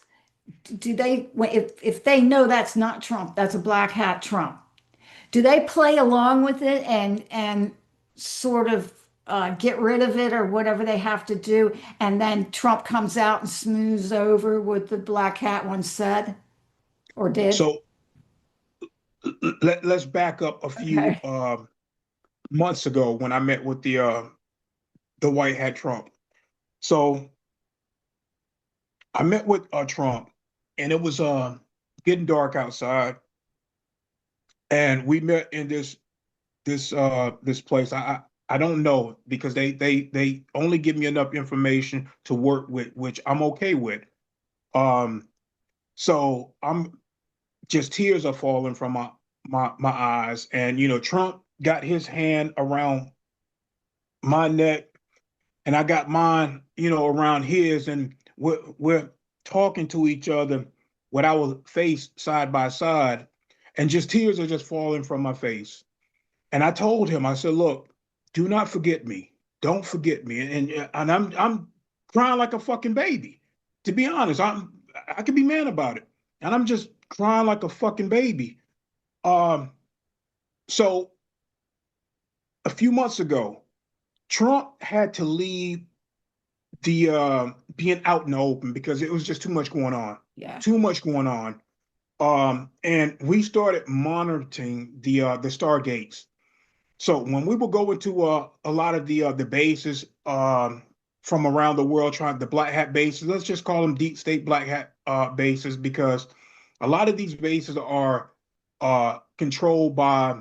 do they, if they know that's not Trump, that's a black hat Trump, do they play along with it and sort of get rid of it or whatever they have to do, and then Trump comes out and smooths over what the black hat one said or did? So let's back up a few Okay. months ago when I met with the white hat Trump. So I met with Trump, and it was getting dark outside, and we met in this place. I don't know, because they only give me enough information to work with, which I'm okay with. So I'm just, tears are falling from my eyes, and Trump got his hand around my neck, and I got mine, around his, and we're talking to each other with our face side by side, and just tears are just falling from my face. And I told him, I said, look, do not forget me. Don't forget me. And I'm crying like a fucking baby. To be honest, I can be mad about it. And I'm just crying like a fucking baby. So a few months ago, Trump had to leave the being out in the open, because it was just too much going on. Yeah. Too much going on. And we started monitoring the Stargates. So when we would go into a lot of the bases from around the world, trying the black hat bases, let's just call them deep state black hat bases, because a lot of these bases are controlled by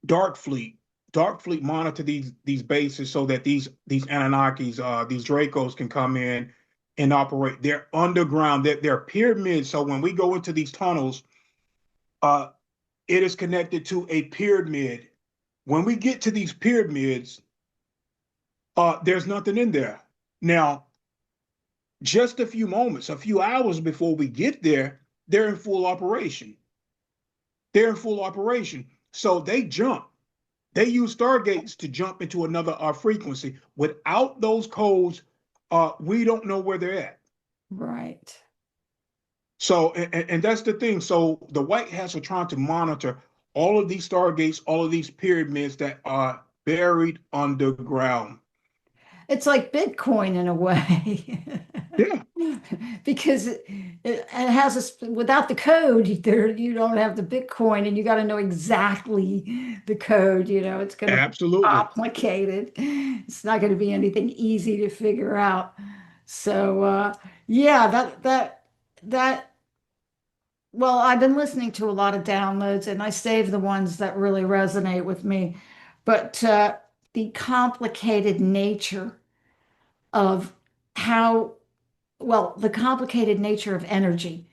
Dark Fleet. Dark Fleet monitor these bases so that these Anunnakis, these Dracos, can come in and operate. They're underground. They're pyramids. So when we go into these tunnels, it is connected to a pyramid. When we get to these pyramids, there's nothing in there. Now, just a few moments, a few hours before we get there, they're in full operation. They're in full operation. So they jump. They use Stargates to jump into another frequency. Without those codes, we don't know where they're at. Right. So, and that's the thing. So the white hats are trying to monitor all of these Stargates, all of these pyramids that are buried underground. It's like Bitcoin in a way. Yeah, Because it has without the code, there you don't have the Bitcoin, and you got to know exactly the code. It's going to be absolutely. complicated. It's not going to be anything easy to figure out. So yeah, that well, I've been listening to a lot of downloads, and I save the ones that really resonate with me. But the complicated nature of how the complicated nature of energy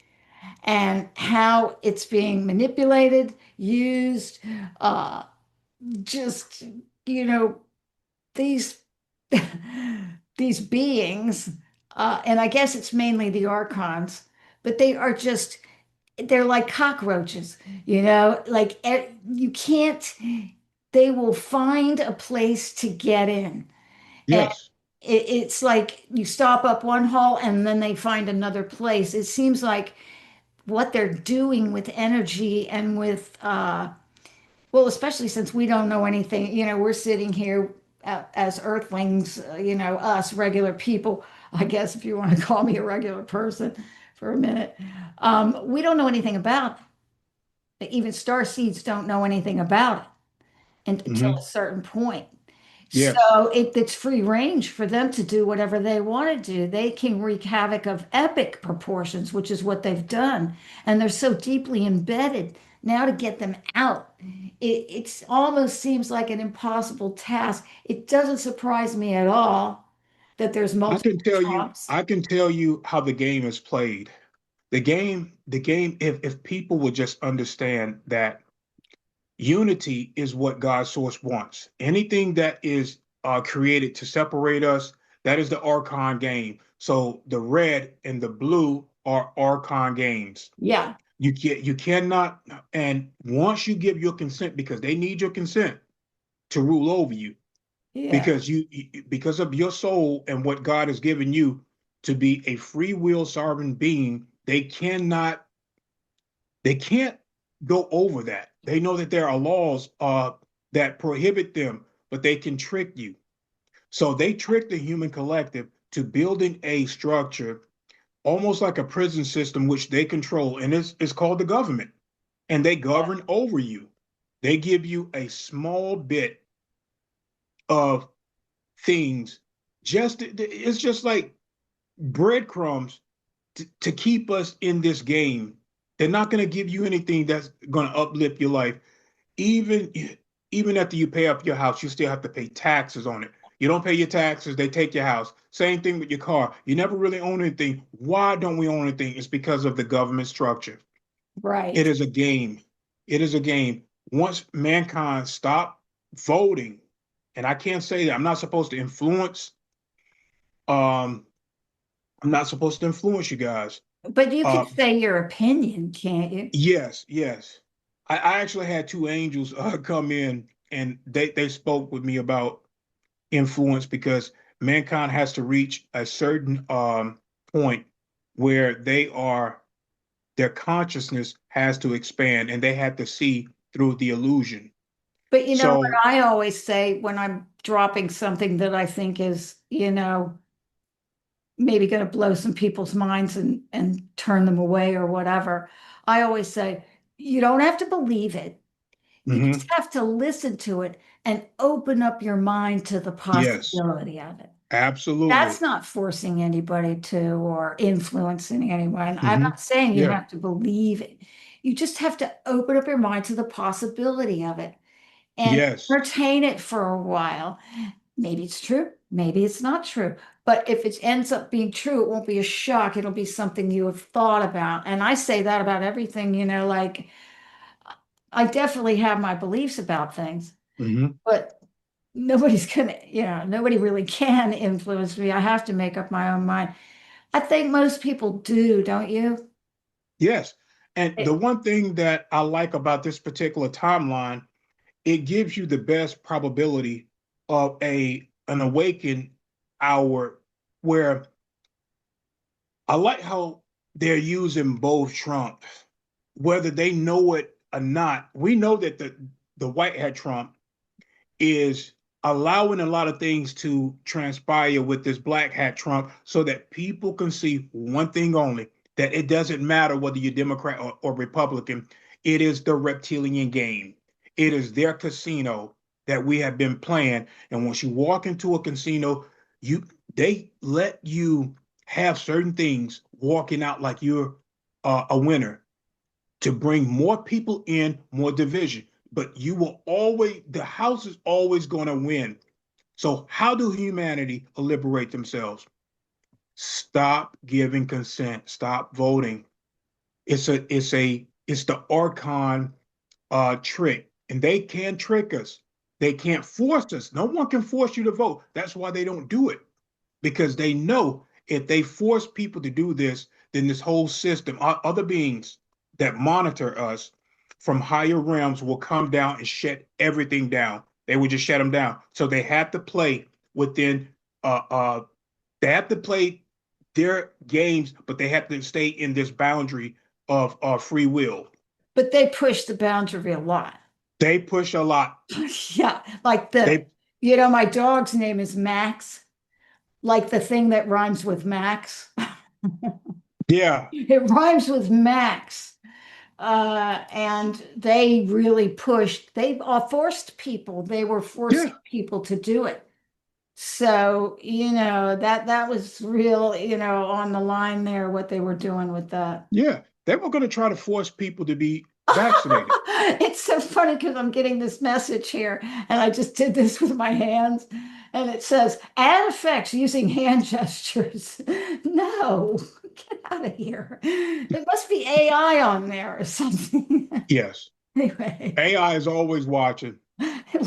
and how it's being manipulated, used, uh, just, you know, these these beings, and I guess it's mainly the archons, but they're like cockroaches, like you can't, they will find a place to get in. And Yes. it's like you stop up one hole and then they find another place. It seems like what they're doing with energy and with, especially since we don't know anything, we're sitting here as earthlings, us regular people, I guess, if you want to call me a regular person for a minute. We don't know anything about it. Even star seeds don't know anything about it until a Hmm. certain point. Yes. So it's free range for them to do whatever they want to do. They can wreak havoc of epic proportions, which is what they've done. And they're so deeply embedded. Now to get them out, it's almost seems like an impossible task. It doesn't surprise me at all that there's multiple Trumps. I can tell you how the game is played. The game, if people would just understand that unity is what God's source wants. Anything that is created to separate us, that is the Archon game. So the red and the blue are Archon games. Yeah, You cannot, and once you give your consent, because they need your consent to rule over you, yeah, because because of your soul and what God has given you to be a free will sovereign being, they can't go over that. They know that there are laws that prohibit them, but they can trick you. So they trick the human collective to building a structure almost like a prison system, which they control, and it's called the government, and they govern over you. They give you a small bit of things. It's just like breadcrumbs to keep us in this game. They're not going to give you anything that's going to uplift your life. Even even after you pay off your house, you still have to pay taxes on it. You don't pay your taxes, they take your house. Same thing with your car. You never really own anything. Why don't we own anything? It's because of the government structure. It right. is a game. It is a game. Once mankind stop voting, and I can't say that I'm not supposed to influence. Um, I'm not supposed to influence you guys. But you can Uh, say your opinion, can't you? yes, yes. I actually had two angels come in, and they spoke with me about influence, because mankind has to reach a certain point where their consciousness has to expand, and they have to see through the illusion. But you know what So, I always say when I'm dropping something that I think is, maybe going to blow some people's minds and turn them away or whatever. I always say, you don't have to believe it. You just mhm, have to listen to it and open up your mind to the yes, possibility of it. That's absolutely. not forcing anybody to or influencing anyone. I'm Hmm. not saying you Yeah, have to believe it. You just have to open up your mind to the possibility of it and yes, entertain it for a while. Maybe it's true, maybe it's not true. But if it ends up being true, it won't be a shock. It'll be something you have thought about. And I say that about everything, like I definitely have my beliefs about things, hmm, but nobody really can influence me. I have to make up my own mind. I think most people do, don't you? yes. And the It- one thing that I like about this particular timeline, it gives you the best probability of an awakened hour, where I like how they're using both Trump, whether they know it or not. We know that the white hat Trump is allowing a lot of things to transpire with this black hat Trump so that people can see one thing only, that it doesn't matter whether you're Democrat or Republican. It is the reptilian game. It is their casino that we have been playing. And once you walk into a casino, they let you have certain things walking out like you're a winner to bring more people in, more division. But you will always, the house is always going to win. So how do humanity liberate themselves? Stop giving consent. Stop voting. It's the Archon trick, and they can trick us. They can't force us. No one can force you to vote. That's why they don't do it, because they know if they force people to do this, then this whole system, other beings that monitor us from higher realms will come down and shut everything down. They will just shut them down. So they have to play within, they have to play their games, but they have to stay in this boundary of free will. But they push the boundary a lot. They push a lot. Yeah, like my dog's name is Max, like the thing that rhymes with Max. Yeah. It rhymes with Max. And they really pushed, they forced people, they were forcing people to do it. So, that was real, on the line there, what they were doing with that. Yeah. They were going to try to force people to be vaccinated. It's so funny because I'm getting this message here, and I just did this with my hands, and it says, add effects using hand gestures. No, get out of here. There must be AI on there or something. Yes. Anyway. AI is always watching.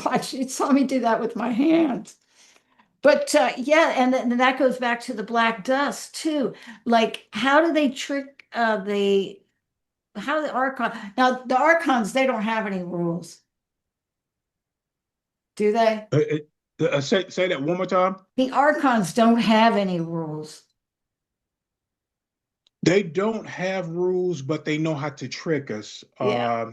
Watch, you saw me do that with my hands. But yeah, and then that goes back to the black dust too. Like, how do they trick how the Archon? Now, the Archons, they don't have any rules. Do they? Say that one more time. The Archons don't have any rules. They don't have rules, but they know how to trick us. Yeah.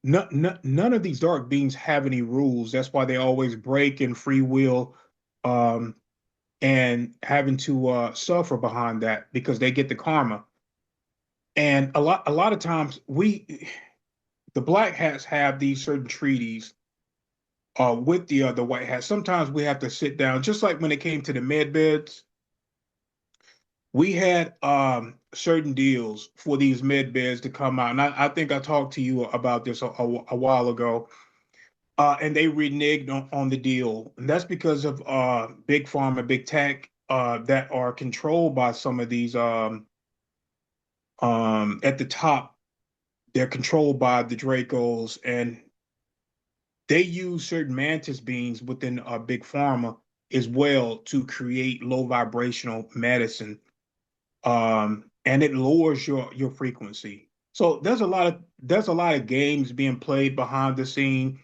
None of these dark beings have any rules. That's why they always break in free will, and having to suffer behind that because they get the karma. And a lot of times the black hats have these certain treaties with the white hats. Sometimes we have to sit down, just like when it came to the med beds. We had certain deals for these med beds to come out. And I think I talked to you about this a while ago. And they reneged on the deal. And that's because of big pharma, big tech that are controlled by some of these at the top. They're controlled by the Dracos, and they use certain mantis beings within big pharma as well to create low vibrational medicine. And it lowers your frequency. So there's a lot of games being played behind the scene.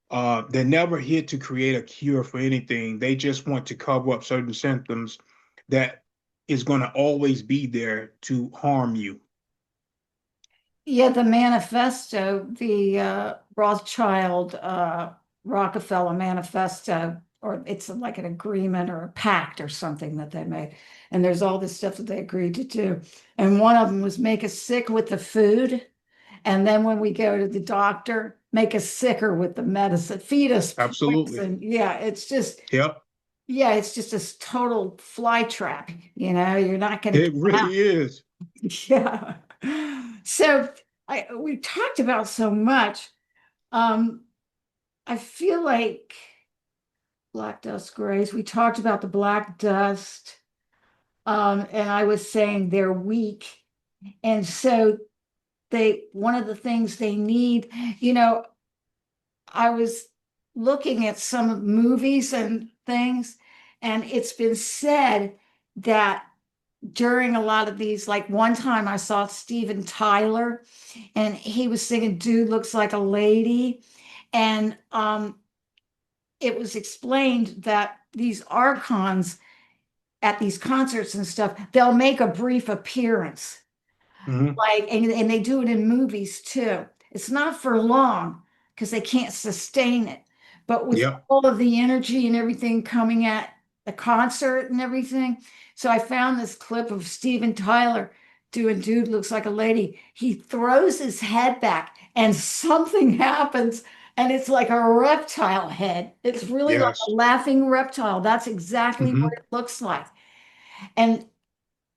They're never here to create a cure for anything. They just want to cover up certain symptoms that is going to always be there to harm you. Yeah, the manifesto, the Rothschild Rockefeller manifesto, or it's like an agreement or a pact or something that they made. And there's all this stuff that they agreed to do. And one of them was make us sick with the food. And then when we go to the doctor, make us sicker with the medicine, feed us. Absolutely. Poison. Yeah, it's just, Yep. Yeah, it's just a total fly trap. You're not going to. It really is. Yeah. So we talked about so much. I feel like black dust grays. We talked about the black dust. And I was saying they're weak. And so one of the things they need, I was looking at some movies and things, and it's been said that during a lot of these, like one time I saw Steven Tyler and he was singing Dude Looks Like a Lady. And it was explained that these archons at these concerts and stuff, they'll make a brief appearance. Mm-hmm. And they do it in movies too. It's not for long because they can't sustain it. but with Yep. all of the energy and everything coming at the concert and everything. So I found this clip of Steven Tyler doing Dude Looks Like a Lady. He throws his head back and something happens, and it's like a reptile head. It's really like a Yes. laughing reptile. That's exactly what Hmm. it looks like. And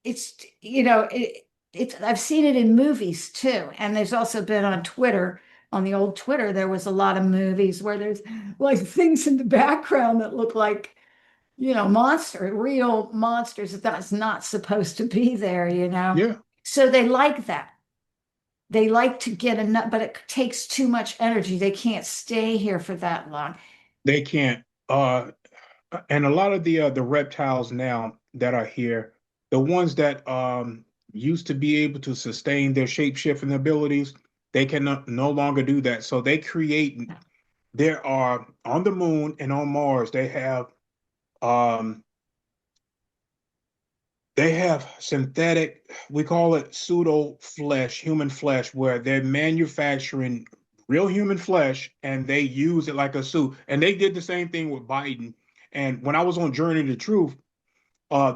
it's, it's I've seen it in movies too. And there's also been on Twitter, on the old Twitter, there was a lot of movies where there's like things in the background that look like, real monsters that's not supposed to be there. Yeah, So they like that. They like to get enough, but it takes too much energy. They can't stay here for that long. they can't. And a lot of the reptiles now that are here, the ones that used to be able to sustain their shape shifting abilities, they can no longer do that. So they create. There are on the moon and on Mars. Um, they have synthetic. We call it pseudo flesh, human flesh, where they're manufacturing real human flesh and they use it like a suit. And they did the same thing with Biden. And when I was on Journey to Truth,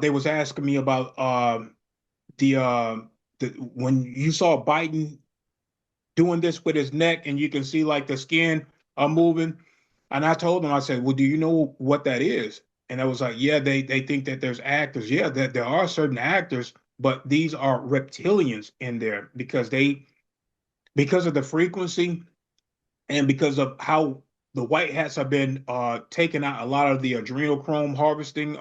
they was asking me about the when you saw Biden doing this with his neck and you can see like the skin moving. And I told them, I said, well, do you know what that is? And I was like, yeah, they think that there's actors. Yeah, that there are certain actors, but these are reptilians in there because of the frequency and because of how the white hats have been taking out a lot of the adrenochrome harvesting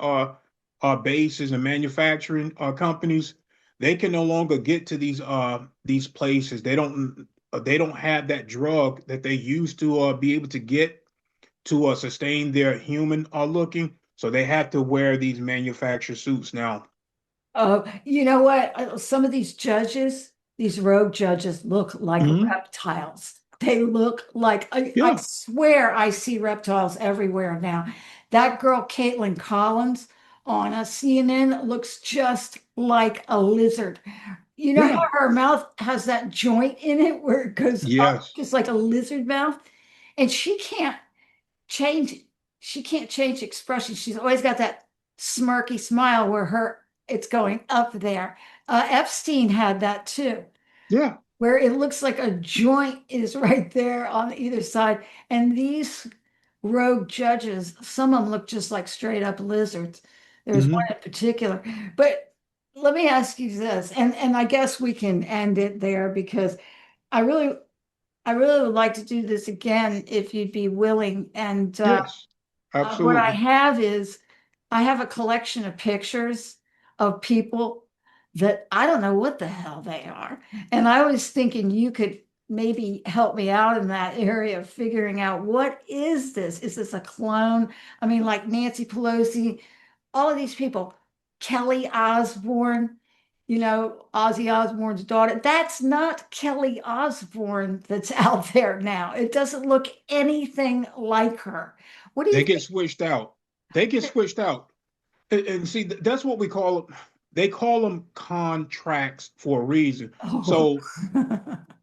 bases and manufacturing companies. They can no longer get to these places. They don't have that drug that they used to be able to get to sustain their human looking. So they have to wear these manufactured suits now. You know what? Some of these judges, these rogue judges, look like Hmm. reptiles. They look like, I Yeah, swear I see reptiles everywhere now. That girl, Caitlin Collins, on a CNN looks just like a lizard. You know how yeah, her mouth has that joint in it where it goes up yes. just like a lizard mouth? And change, she can't change expression. She's always got that smirky smile where it's going up there. Epstein had that too, Yeah. where it looks like a joint is right there on either side. And these rogue judges, some of them look just like straight up lizards. There's one Hmm. in particular. But let me ask you this, and I guess we can end it there because I really I really would like to do this again if you'd be willing. And Yes, what I absolutely. have is I have a collection of pictures of people that I don't know what the hell they are. And I was thinking you could maybe help me out in that area of figuring out what is this? Is this a clone? I mean, like Nancy Pelosi, all of these people, Kelly Osbourne, Ozzy Osbourne's daughter. That's not Kelly Osbourne that's out there now. It doesn't look anything like her. What do They you get switched out. They get switched out. And see, that's what we call them. They call them contracts for a reason. Oh, So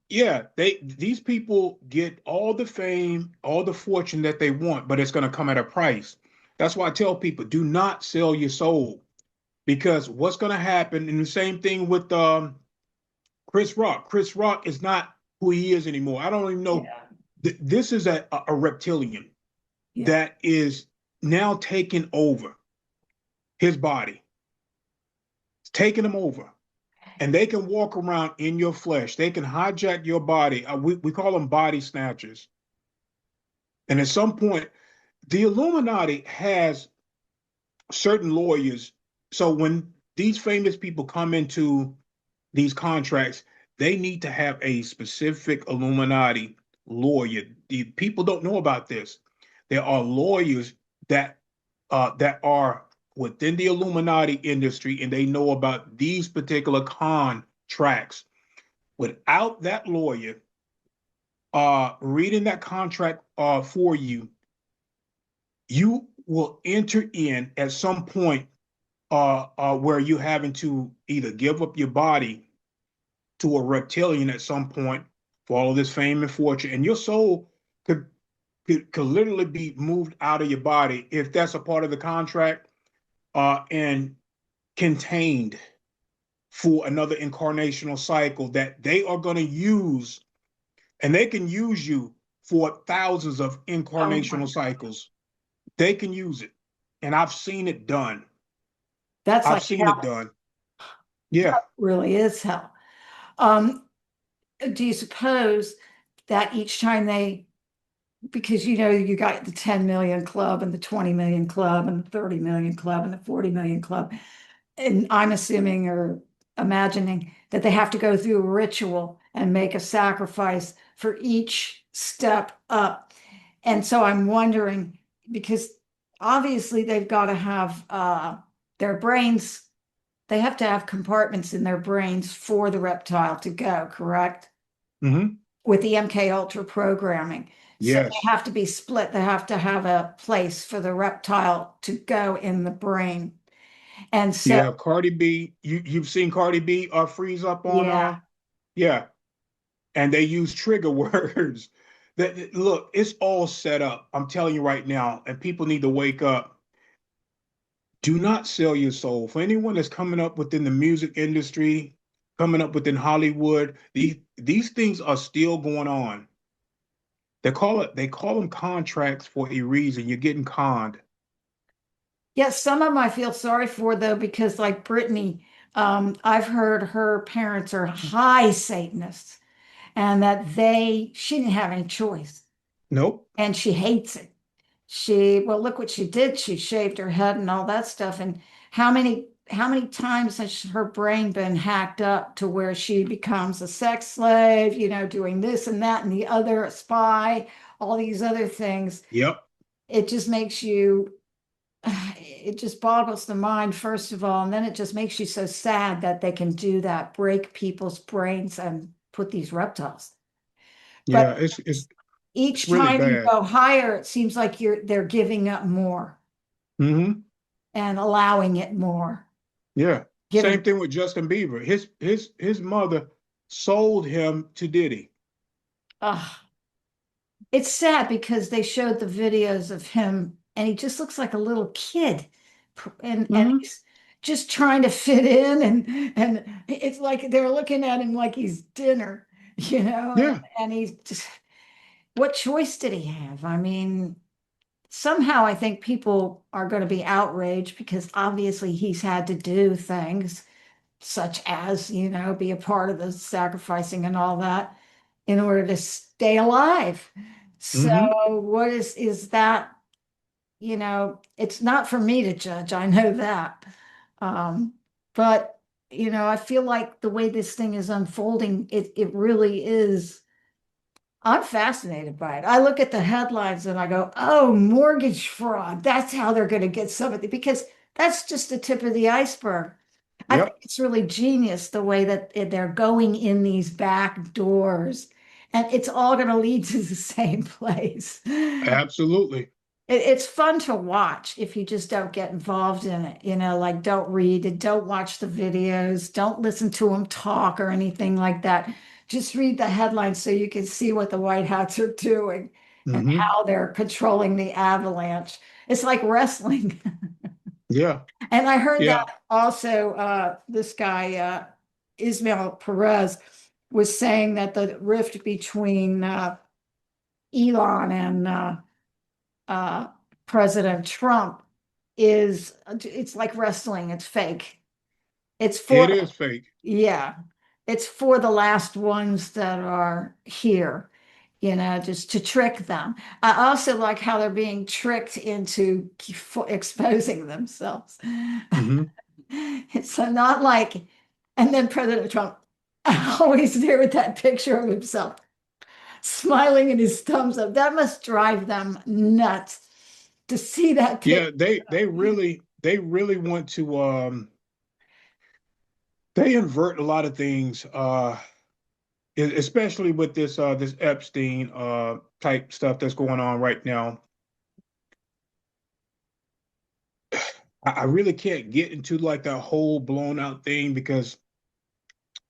yeah, these people get all the fame, all the fortune that they want, but it's going to come at a price. That's why I tell people, do not sell your soul because what's going to happen, and the same thing with Chris Rock. Chris Rock is not who he is anymore. I don't even know. yeah, This is a reptilian yeah. that is now taking over his body. It's taking him over. And they can walk around in your flesh. They can hijack your body. We call them body snatchers. And at some point, the Illuminati has certain lawyers. So when these famous people come into these contracts, they need to have a specific Illuminati lawyer. The people don't know about this. There are lawyers that are within the Illuminati industry, and they know about these particular contracts. Without that lawyer reading that contract for you, you will enter in at some point where you're having to either give up your body to a reptilian at some point for all of this fame and fortune, and your soul could could literally be moved out of your body if that's a part of the contract, and contained for another incarnational cycle that they are going to use, and they can use you for thousands of Oh my, incarnational cycles. They can use it, and I've seen it done. that's I've like seen it hell. done. Yeah. Really is hell. Um, do you suppose that each time they, because you know you got the 10 million club and the 20 million club and the 30 million club and the 40 million club, and I'm assuming or imagining that they have to go through a ritual and make a sacrifice for each step up. And so I'm wondering, because obviously they've got to have their brains, they have to have compartments in their brains for the reptile to go, correct? Hmm. With the MK Ultra programming. So they Yes. have to be split. They have to have a place for the reptile to go in the brain. And You so, have Cardi B. You've seen Cardi B freeze up on yeah. yeah, and they use trigger words. Look, it's all set up. I'm telling you right now, and people need to wake up. Do not sell your soul. For anyone that's coming up within the music industry, coming up within Hollywood, these things are still going on. They call them contracts for a reason. You're getting conned. Yes, some of them I feel sorry for though, because like Brittany, I've heard her parents are high Satanists and that she didn't have any choice Nope. and she hates it. Well, look what she did. She shaved her head and all that stuff. And how many times has her brain been hacked up to where she becomes a sex slave, doing this and that and the other, a spy, all these other things. Yep. It just makes you, it just boggles the mind, first of all. And then it just makes you so sad that they can do that, break people's brains and put these reptiles. But Yeah. It's each really time you bad. go higher, it seems like they're giving up more Hmm. and allowing it more. Yeah. Giving, Same thing with Justin Bieber. His mother sold him to Diddy. uh, it's sad because they showed the videos of him and he just looks like a little kid. And Hmm. he's just trying to fit in and it's like they're looking at him like he's dinner, Yeah. and he's just, what choice did he have? I mean, somehow I think people are going to be outraged because obviously he's had to do things such as, be a part of the sacrificing and all that in order to stay alive. So Hmm. what is that, it's not for me to judge. I know that. Um, but I feel like the way this thing is unfolding, it really is. I'm fascinated by it. I look at the headlines and I go, oh, mortgage fraud. That's how they're going to get some of it because that's just the tip of the iceberg. I think Yep. it's really genius the way that they're going in these back doors, and it's all going to lead to the same place. Absolutely. It's fun to watch if you just don't get involved in it, like don't read it, don't watch the videos, don't listen to them talk or anything like that. Just read the headlines so you can see what the White Hats are doing and Hmm. how they're controlling the avalanche. It's like wrestling. Yeah. And I heard Yeah. that also, this guy, Ismail Perez, was saying that the rift between Elon and uh, President Trump it's like wrestling, it's fake. It's for It the, is fake. yeah, it's for the last ones that are here, just to trick them. I also like how they're being tricked into exposing themselves. Hmm. It's not like, and then President Trump always there with that picture of himself smiling and his thumbs up. That must drive them nuts to see that picture. Yeah. They really want to they invert a lot of things, especially with this Epstein type stuff that's going on right now. I really can't get into like that whole blown out thing because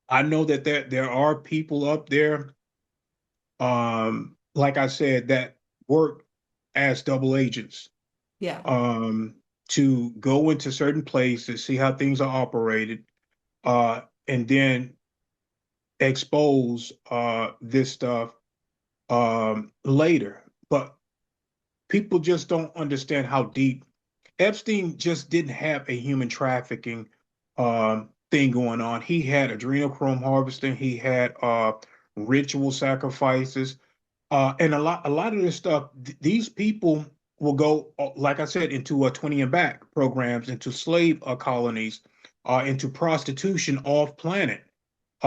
I know that there are people up there, like I said, that work as double agents, Yeah. to go into certain places, see how things are operated, and then expose this stuff later. But people just don't understand how deep. Epstein just didn't have a human trafficking thing going on. He had adrenochrome harvesting. He had ritual sacrifices, and a lot of this stuff. These people will go, like I said, into 20 and back programs, into slave colonies, into prostitution off planet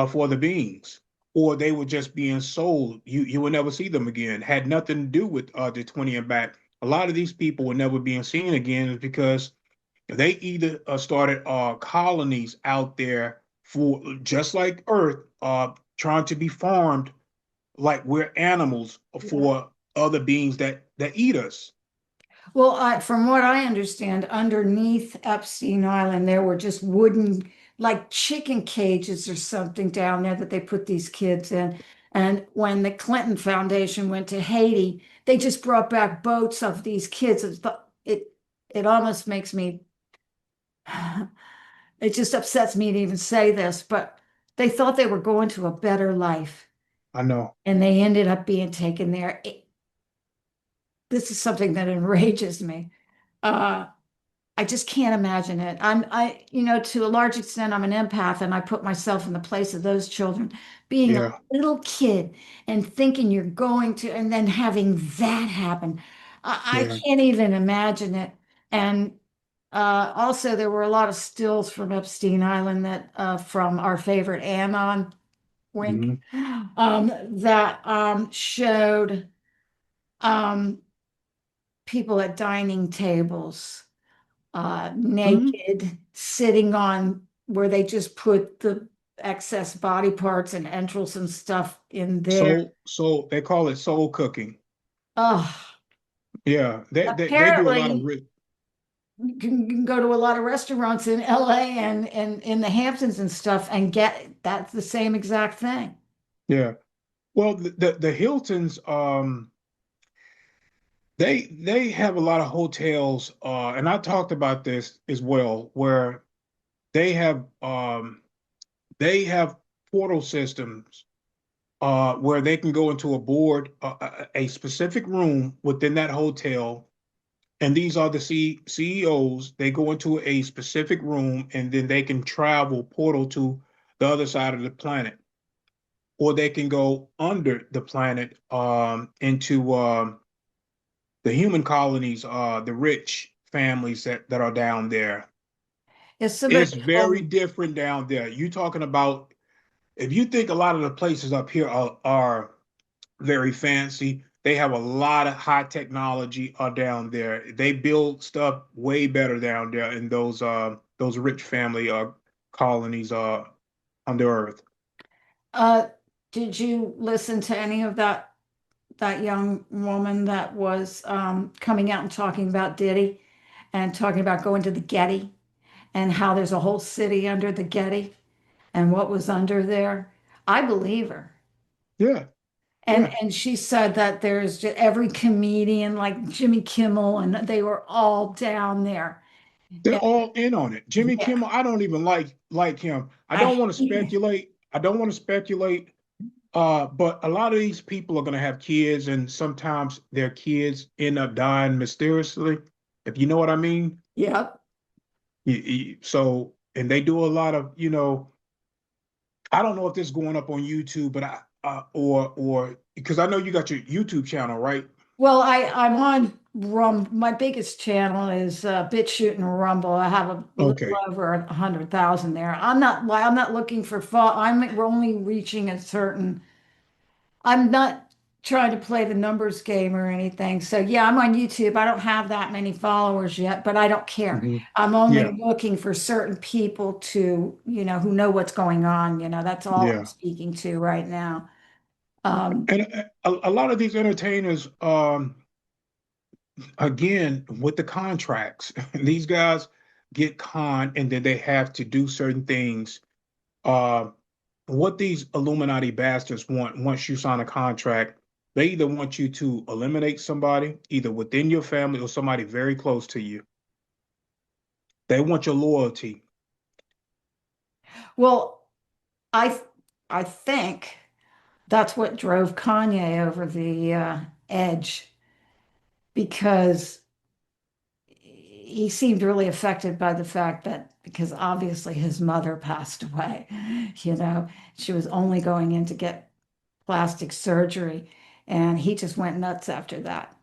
for the beings, or they were just being sold. You would never see them again. Had nothing to do with the 20 and back. A lot of these people were never being seen again because they either started colonies out there for just like Earth, trying to be farmed like we're animals for other beings that eat us. Well, from what I understand, underneath Epstein Island, there were just wooden, like chicken cages or something down there that they put these kids in. And when the Clinton Foundation went to Haiti, they just brought back boats of these kids. It almost makes me, it just upsets me to even say this, but they thought they were going to a better life, I know. and they ended up being taken there. This is something that enrages me. Uh, I just can't imagine it. To a large extent, I'm an empath, and I put myself in the place of those children, being a Yeah. little kid and thinking you're going to, and then having that happen. I Yeah. can't even imagine it. And also, there were a lot of stills from Epstein Island from our favorite Anon, wink, Hmm. that showed um, people at dining tables Hmm. naked, sitting on where they just put the excess body parts and entrails and stuff in there. So they call it soul cooking. Oh, Yeah, they do a lot of apparently you can go to a lot of restaurants in LA and in the Hamptons and stuff and get that's the same exact thing. yeah. Well, the Hiltons, they have a lot of hotels, and I talked about this as well, where they have um they have portal systems where they can go into a board, a specific room within that hotel, and these are the CEOs. They go into a specific room, and then they can travel portal to the other side of the planet, or they can go under the planet into the human colonies, the rich families that are down there. If somebody It's very told different down there. You talking about, if you think a lot of the places up here are very fancy, they have a lot of high technology down there. They build stuff way better down there in those rich family colonies under Earth. uh, did you listen to any of that young woman that was coming out and talking about Diddy and talking about going to the Getty and how there's a whole city under the Getty and what was under there? I believe her. Yeah, And yeah. and she said that there's just every comedian like Jimmy Kimmel and they were all down there. They're And all in on it. Jimmy yeah, Kimmel, I don't even like him. I I don't want to hate it. speculate. I don't want to speculate. But a lot of these people are going to have kids, and sometimes their kids end up dying mysteriously, if you know what I mean. Yep. So, and they do a lot of, I don't know if this is going up on YouTube, but or because I know you got your YouTube channel, right? Well, I'm on My biggest channel is BitChute and Rumble. I have a little Okay. over 100,000 there. I'm not looking for fun. We're only reaching a certain. I'm not trying to play the numbers game or anything. So yeah, I'm on YouTube. I don't have that many followers yet, but I don't care. Hmm. I'm only Yeah, looking for certain people to, who know what's going on. That's all I'm yeah. speaking to right now. Um, And a lot of these entertainers, again, with the contracts, these guys get conned and then they have to do certain things. Uh, what these Illuminati bastards want, once you sign a contract, They either want you to eliminate somebody, either within your family or somebody very close to you. They want your loyalty. Well, I I think that's what drove Kanye over the edge because he seemed really affected by the fact that because obviously his mother passed away, she was only going in to get plastic surgery, and he just went nuts after that.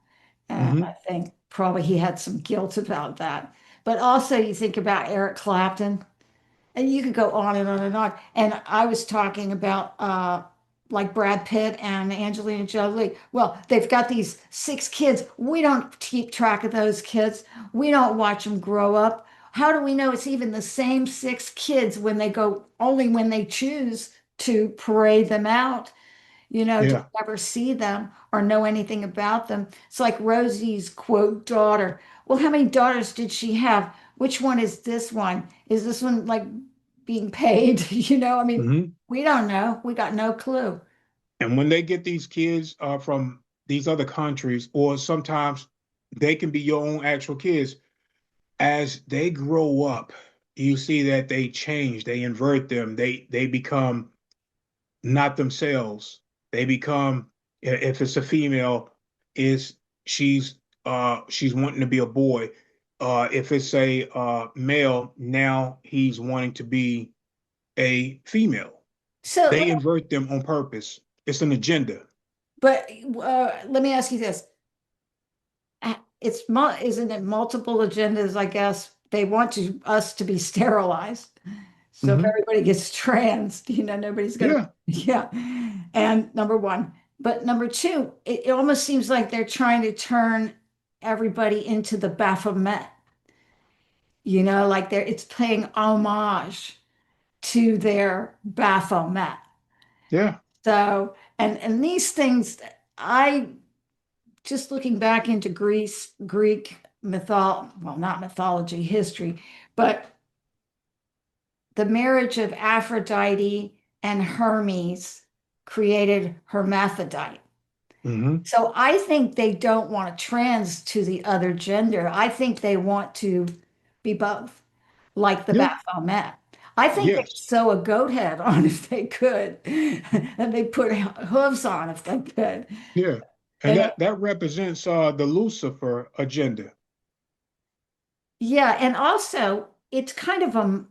And I Hmm. think probably he had some guilt about that. But also, you think about Eric Clapton, and you could go on and on and on. And I was talking about like Brad Pitt and Angelina Jolie. Well, they've got these 6 kids. We don't keep track of those kids. We don't watch them grow up. How do we know it's even the same 6 kids when they go, only when they choose to parade them out? Do Yeah. we ever see them or know anything about them? It's like Rosie's quote daughter. Well, how many daughters did she have? Which one is this one? Is this one like being paid? I mean, Hmm. we don't know. We got no clue. And when they get these kids from these other countries, or sometimes they can be your own actual kids, as they grow up, you see that they change, they invert them, they become not themselves. They become, if it's a female, is she's wanting to be a boy. If it's a male, now he's wanting to be a female. So, They invert them on purpose. It's an agenda. but let me ask you this. Isn't it multiple agendas, I guess? They want us to be sterilized. So if Hmm. everybody gets trans, nobody's gonna, Yeah. yeah. And number one. But number two, it almost seems like they're trying to turn everybody into the Baphomet, like it's paying homage to their Baphomet. Yeah. So, and these things, I just looking back into Greek well, not mythology, history, but the marriage of Aphrodite and Hermes created hermaphrodite. Hmm. So I think they don't want to trans to the other gender. I think they want to be both, like the Yeah. Baphomet. I think they'd Yes. sew a goat head on if they could, and they put hooves on if they could. Yeah. And And that represents the Lucifer agenda. yeah, and also it's kind of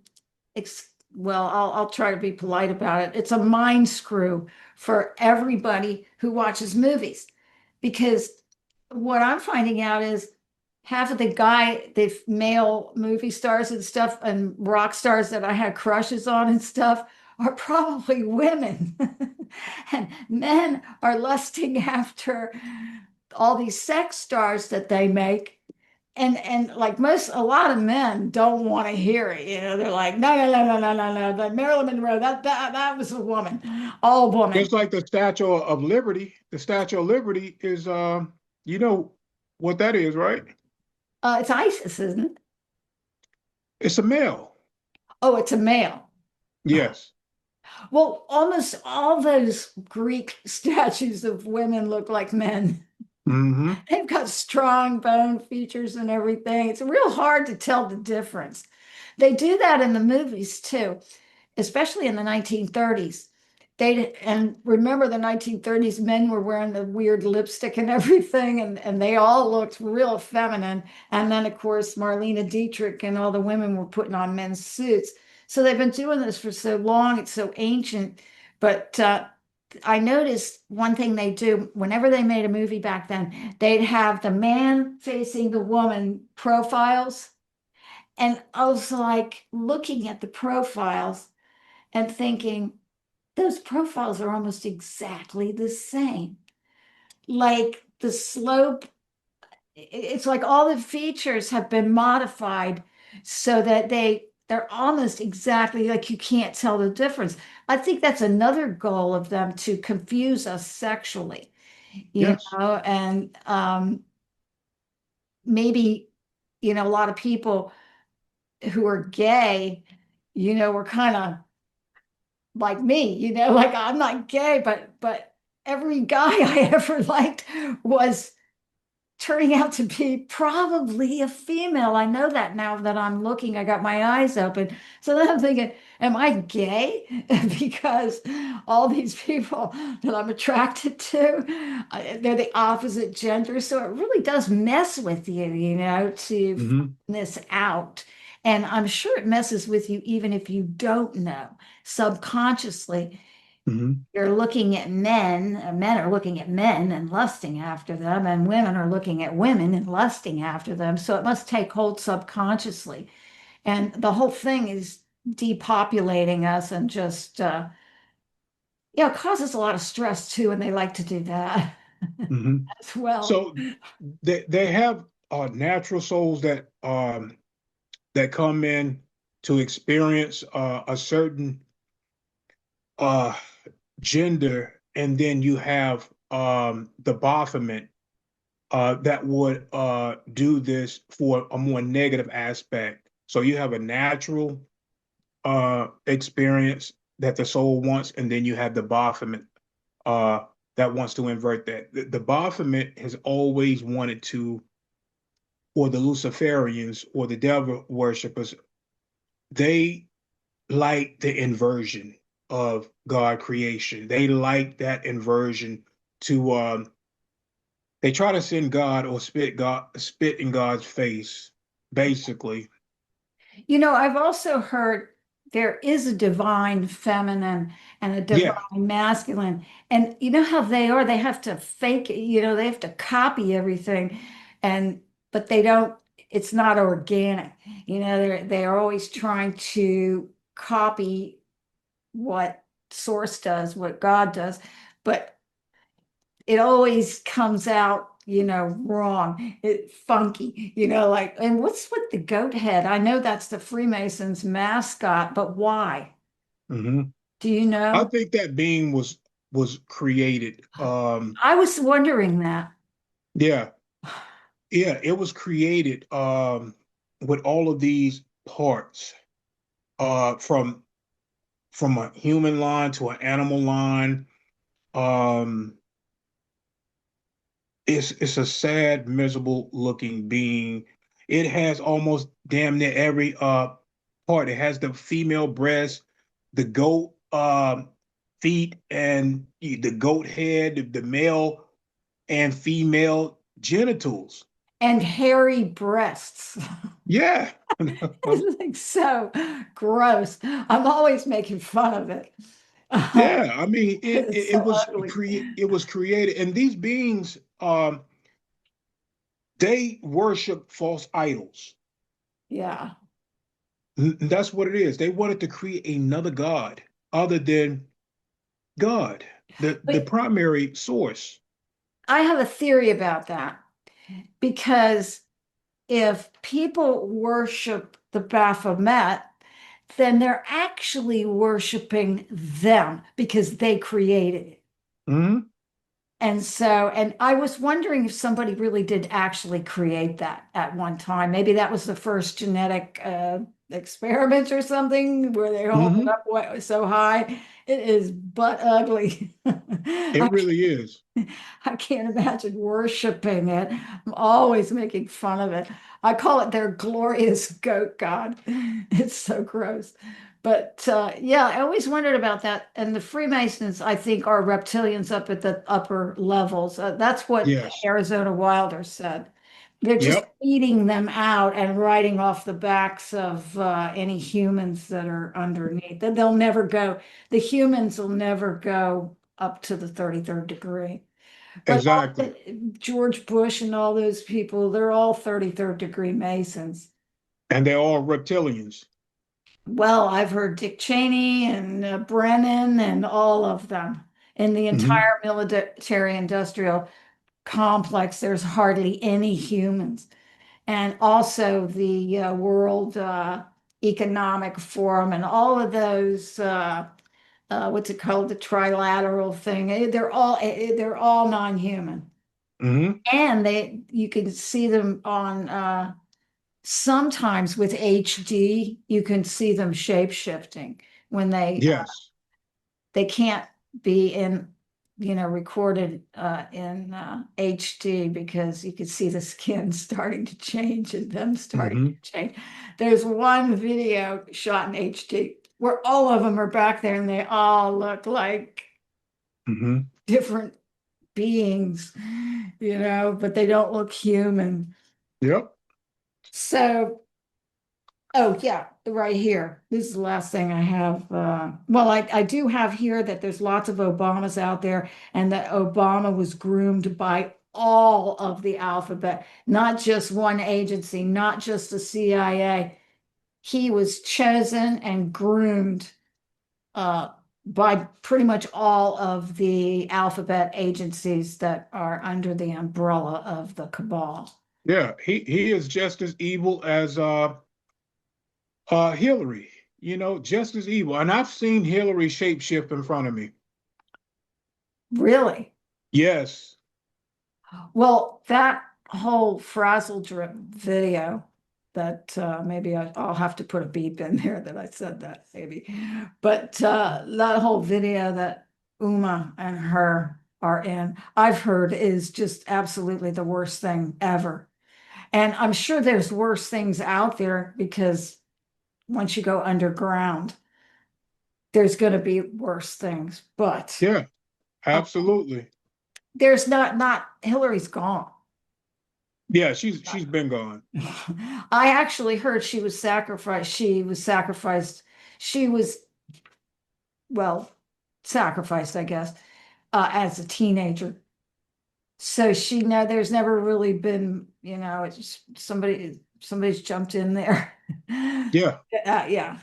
well, I'll try to be polite about it. It's a mind screw for everybody who watches movies because what I'm finding out is half of the male movie stars and stuff and rock stars that I had crushes on and stuff are probably women. And men are lusting after all these sex stars that they make, and like a lot of men don't want to hear it. They're like, no, no, no, no, no, no, no. The Marilyn Monroe, that was a woman, all woman. Just like the Statue of Liberty. The Statue of Liberty is, you know what that is, right? It's ISIS, isn't it? It's a male. Oh, it's a male. Yes. Well, almost all those Greek statues of women look like men. Hmm. They've got strong bone features and everything. It's real hard to tell the difference. They do that in the movies too, especially in the 1930s. And remember the 1930s, men were wearing the weird lipstick and everything, and they all looked real feminine. And then, of course, Marlene Dietrich and all the women were putting on men's suits. So they've been doing this for so long, it's so ancient. But I noticed one thing they do whenever they made a movie back then, they'd have the man facing the woman profiles. And I was like looking at the profiles and thinking, those profiles are almost exactly the same. Like the slope, it's like all the features have been modified so that they're almost exactly like you can't tell the difference. I think that's another goal of them to confuse us sexually, Yes. and maybe, a lot of people who are gay, were kind of like me, like I'm not gay, but every guy I ever liked was turning out to be probably a female. I know that now that I'm looking, I got my eyes open. So then I'm thinking, am I gay? Because all these people that I'm attracted to, they're the opposite gender. So it really does mess with you, to find Hmm. this out. And I'm sure it messes with you even if you don't know subconsciously. Hmm. You're looking at men, men are looking at men and lusting after them, and women are looking at women and lusting after them. So it must take hold subconsciously. And the whole thing is depopulating us and just, it causes a lot of stress too, and they like to do that Hmm. as well. So they have natural souls that come in to experience a certain uh gender, and then you have the Baphomet that would do this for a more negative aspect. So you have a natural experience that the soul wants, and then you have the Baphomet uh, that wants to invert that. The Baphomet has always wanted to, or the Luciferians or the devil worshippers, they like the inversion of God creation. They like that inversion to they try to send God or spit in God's face, basically. I've also heard there is a divine feminine and a divine Yeah. masculine. And you know how they are, they have to fake it, they have to copy everything. And but they don't, it's not organic. They're always trying to copy what source does, what God does. But it always comes out, wrong, funky, like, and what's with the goat head? I know that's the Freemasons mascot, but why? Hmm. Do you I know? think that being was created. I was wondering that. Yeah, yeah, it was created with all of these parts from a human line to an animal line. Um, it's a sad, miserable looking being. It has almost damn near every part. It has the female breast, the goat feet, and the goat head, the male and female genitals. And hairy breasts. Yeah. It's like so gross. I'm always making fun of it. Yeah, I mean It's so ugly. it was created, and these beings they worship false idols. Yeah. That's what it is. They wanted to create another god other than God, the But primary source. I have a theory about that because if people worship the Baphomet, then they're actually worshiping them because they created it. Hmm. And so, and I was wondering if somebody really did actually create that at one time. Maybe that was the first genetic experiment or something where they hold it Hmm. up so high. It is butt ugly. It really is. I can't imagine worshiping it. I'm always making fun of it. I call it their glorious goat god. It's so gross. But yeah, I always wondered about that. And the Freemasons, I think, are reptilians up at the upper levels. That's what Yes. Arizona Wilder said. They're just Yep. eating them out and riding off the backs of any humans that are underneath. They'll never go, the humans will never go up to the 33rd degree. But Exactly. George Bush and all those people, they're all 33rd degree Masons. And they're all reptilians. Well, I've heard Dick Cheney and Brennan and all of them. In the Hmm. entire military industrial complex, there's hardly any humans. And also the World Economic Forum and all of those, what's it called, the trilateral thing. They're all non-human. Hmm. And you can see them on sometimes with HD, you can see them shape shifting when they Yes. they can't be in recorded in HD because you could see the skin starting to change and them starting Hmm. to change. There's one video shot in HD where all of them are back there and they all look like Hmm. different beings, but they don't look human. Yep. So, oh yeah, right here. This is the last thing I have. Well, I do have here that there's lots of Obamas out there, and that Obama was groomed by all of the alphabet, not just one agency, not just the CIA. He was chosen and groomed by pretty much all of the alphabet agencies that are under the umbrella of the cabal. Yeah, he is just as evil as Hillary, just as evil. And I've seen Hillary shapeshift in front of me. Really? Yes. Well, that whole frazzle drip video that maybe I'll have to put a beep in there that I said that maybe. But that whole video that Uma and her are in, I've heard is just absolutely the worst thing ever. And I'm sure there's worse things out there because once you go underground, there's going to be worse things. But Yeah, absolutely. there's not Hillary's gone. Yeah, she's been gone. I actually heard she was sacrificed. She was sacrificed. She was, well, sacrificed, I guess, as a teenager. So there's never really been, it's just somebody's jumped in there. Yeah, Yeah.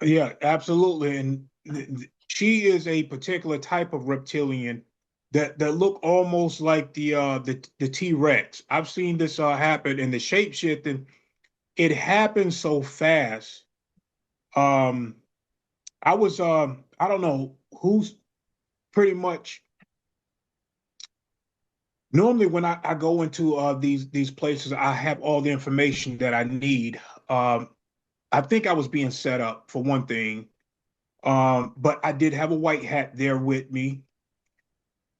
yeah, absolutely. And she is a particular type of reptilian that look almost like the T-Rex. I've seen this happen in the shapeshifting. It happens so fast. Um, I don't know who's pretty much normally when I go into these places, I have all the information that I need. I think I was being set up for one thing. But I did have a white hat there with me.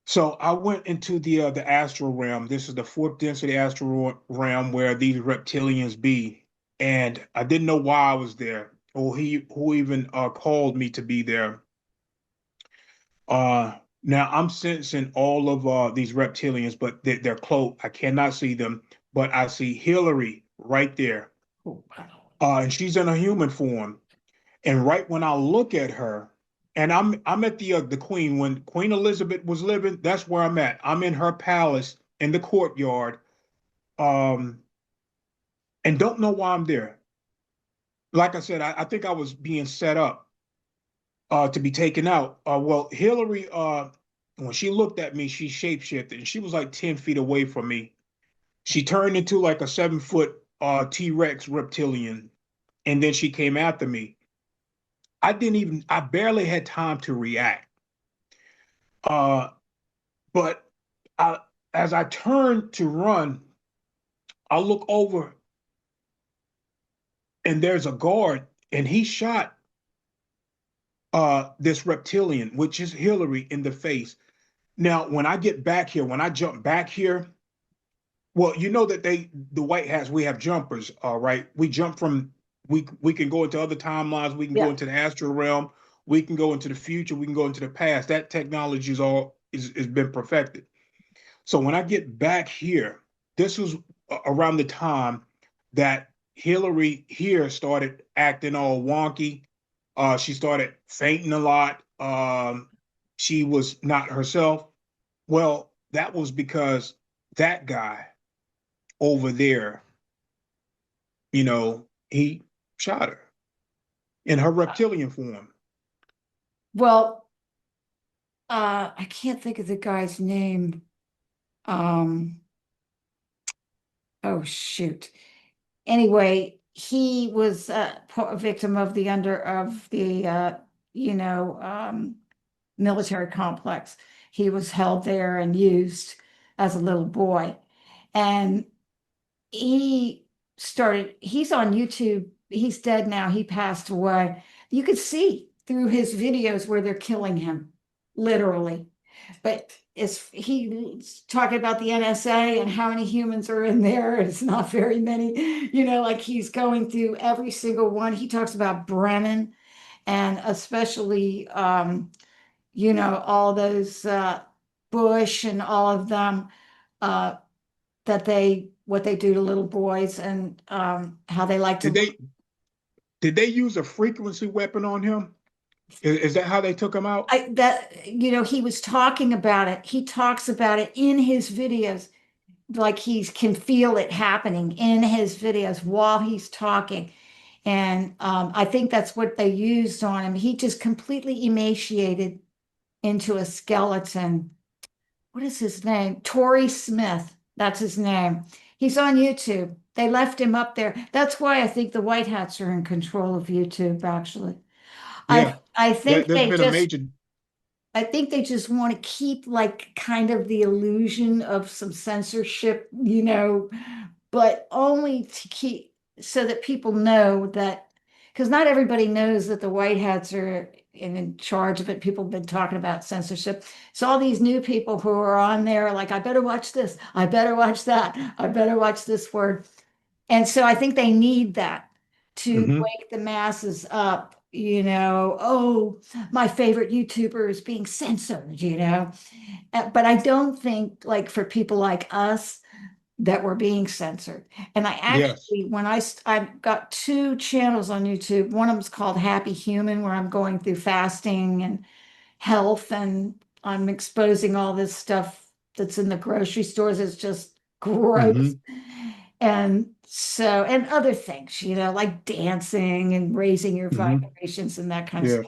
So I went into the astral realm. This is the fourth density astral realm where these reptilians be. And I didn't know why I was there or who even called me to be there. Now I'm sensing all of these reptilians, but they're cloaked. I cannot see them, but I see Hillary right there. Oh, wow. And she's in a human form. And right when I look at her, and I'm at the Queen when Queen Elizabeth was living. That's where I'm at. I'm in her palace in the courtyard, um, and don't know why I'm there. Like I said, I think I was being set up to be taken out. Well, Hillary, when she looked at me, she shapeshifted, and she was like 10 feet away from me. She turned into like a 7 foot T-Rex reptilian, and then she came after me. I barely had time to react. Uh, but I, as I turned to run, I look over and there's a guard and he shot this reptilian, which is Hillary, in the face. Now, when I get back here, when I jump back here, well, you know that the white hats, we have jumpers, right? We jump from we can go into other timelines, we can go Yeah. into the astral realm, we can go into the future, we can go into the past. That technology is been perfected. So when I get back here, this was around the time that Hillary here started acting all wonky. She started fainting a lot. She was not herself. Well, that was because that guy over there, he shot her in her reptilian form. Well, I can't think of the guy's name. Um, oh shoot. Anyway, he was a victim of the you know, military complex. He was held there and used as a little boy. And he's on YouTube. He's dead now. He passed away. You could see through his videos where they're killing him, literally. but he's talking about the NSA and how many humans are in there. It's not very many, like he's going through every single one. He talks about Brennan and especially, all those Bush and all of them, what they do to little boys and how they like to. Did they use a frequency weapon on him? Is that how they took him out? He was talking about it. He talks about it in his videos, like he can feel it happening in his videos while he's talking. And I think that's what they used on him. He just completely emaciated into a skeleton. What is his name? Torrey Smith. That's his name. He's on YouTube. They left him up there. That's why I think the white hats are in control of YouTube, actually. Yeah, I think there's been a major. I think they just want to keep like kind of the illusion of some censorship, but only to keep so that people know that, because not everybody knows that the white hats are in charge of it. People have been talking about censorship. So all these new people who are on there are like, I better watch this, I better watch that, I better watch this word. And so I think they need that to wake the masses up, oh, my favorite YouTuber is being censored, But I don't think like for people like us that we're being censored. And I actually, when I've got 2 channels on YouTube, one of them's called Happy Human, where I'm going through fasting and health, and I'm exposing all this stuff that's in the grocery stores. It's just gross. And so, and other things, like dancing and raising your vibrations and that kind of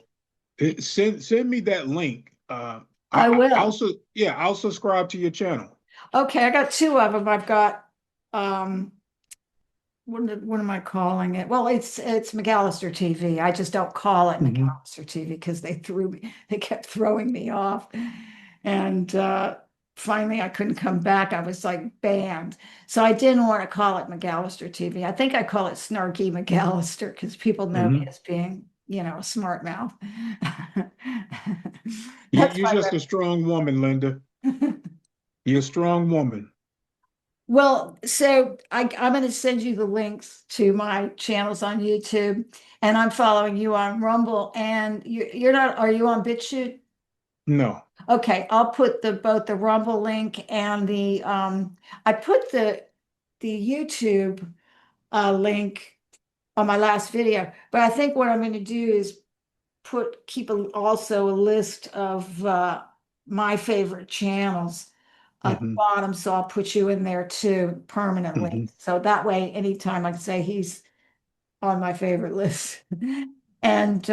stuff. Send me that link. I will. I'll subscribe to your channel. Okay, I got 2 of them. I've got what am I calling it? Well, it's McAllister TV. I just don't call it McAllister TV because they kept throwing me off. And finally I couldn't come back. I was like banned. So I didn't want to call it McAllister TV. I think I call it Snarky McAllister because people know me as being, a smart mouth. You're just a strong woman, Linda. You're a strong woman. Well, so I'm going to send you the links to my channels on YouTube, and I'm following you on Rumble. And you're not, are you on BitChute? No. Okay, I'll put both the Rumble link and I put the YouTube link on my last video. But I think what I'm going to do is keep also a list of my favorite channels at the bottom, so I'll put you in there too permanently. So that way, anytime I can say he's on my favorite list. And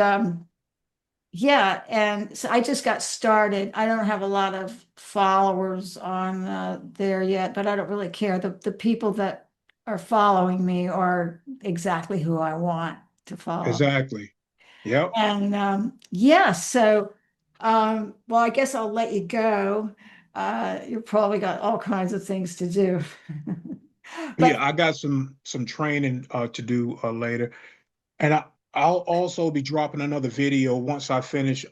yeah, and so I just got started. I don't have a lot of followers on there yet, but I don't really care. The people that are following me are exactly who I want to follow. Exactly. Yep. And yeah, so well, I guess I'll let you go. You've probably got all kinds of things to do. But yeah, I got some training to do later, and I'll also be dropping another video once I finish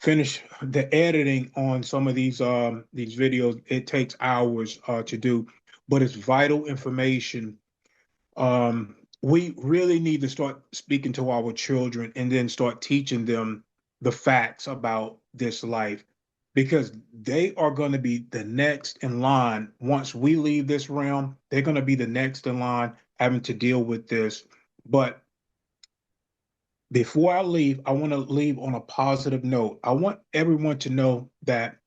the editing on some of these videos. It takes hours to do, but it's vital information. We really need to start speaking to our children and then start teaching them the facts about this life, because they are going to be the next in line. Once we leave this realm, they're going to be the next in line having to deal with this. But before I leave, I want to leave on a positive note. I want everyone to know that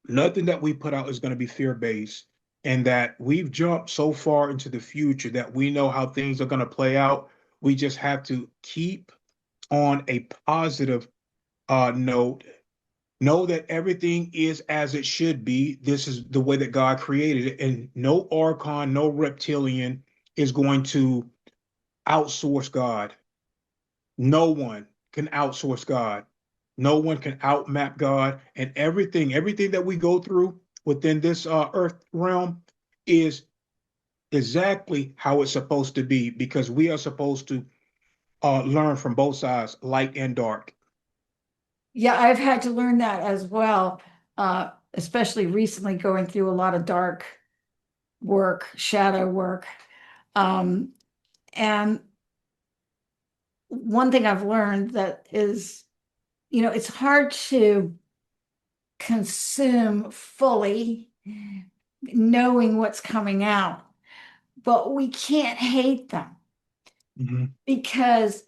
nothing that we put out is going to be fear-based, and that we've jumped so far into the future that we know how things are going to play out. We just have to keep on a positive note. Know that everything is as it should be. This is the way that God created it, and no Archon, no Reptilian is going to outsource God. No one can outsource God. No one can outmap God. And everything that we go through within this earth realm is exactly how it's supposed to be, because we are supposed to learn from both sides, light and dark. Yeah, I've had to learn that as well, especially recently going through a lot of dark work, shadow work. Um, and one thing I've learned that is, it's hard to consume fully knowing what's coming out, but we can't hate them Hmm. because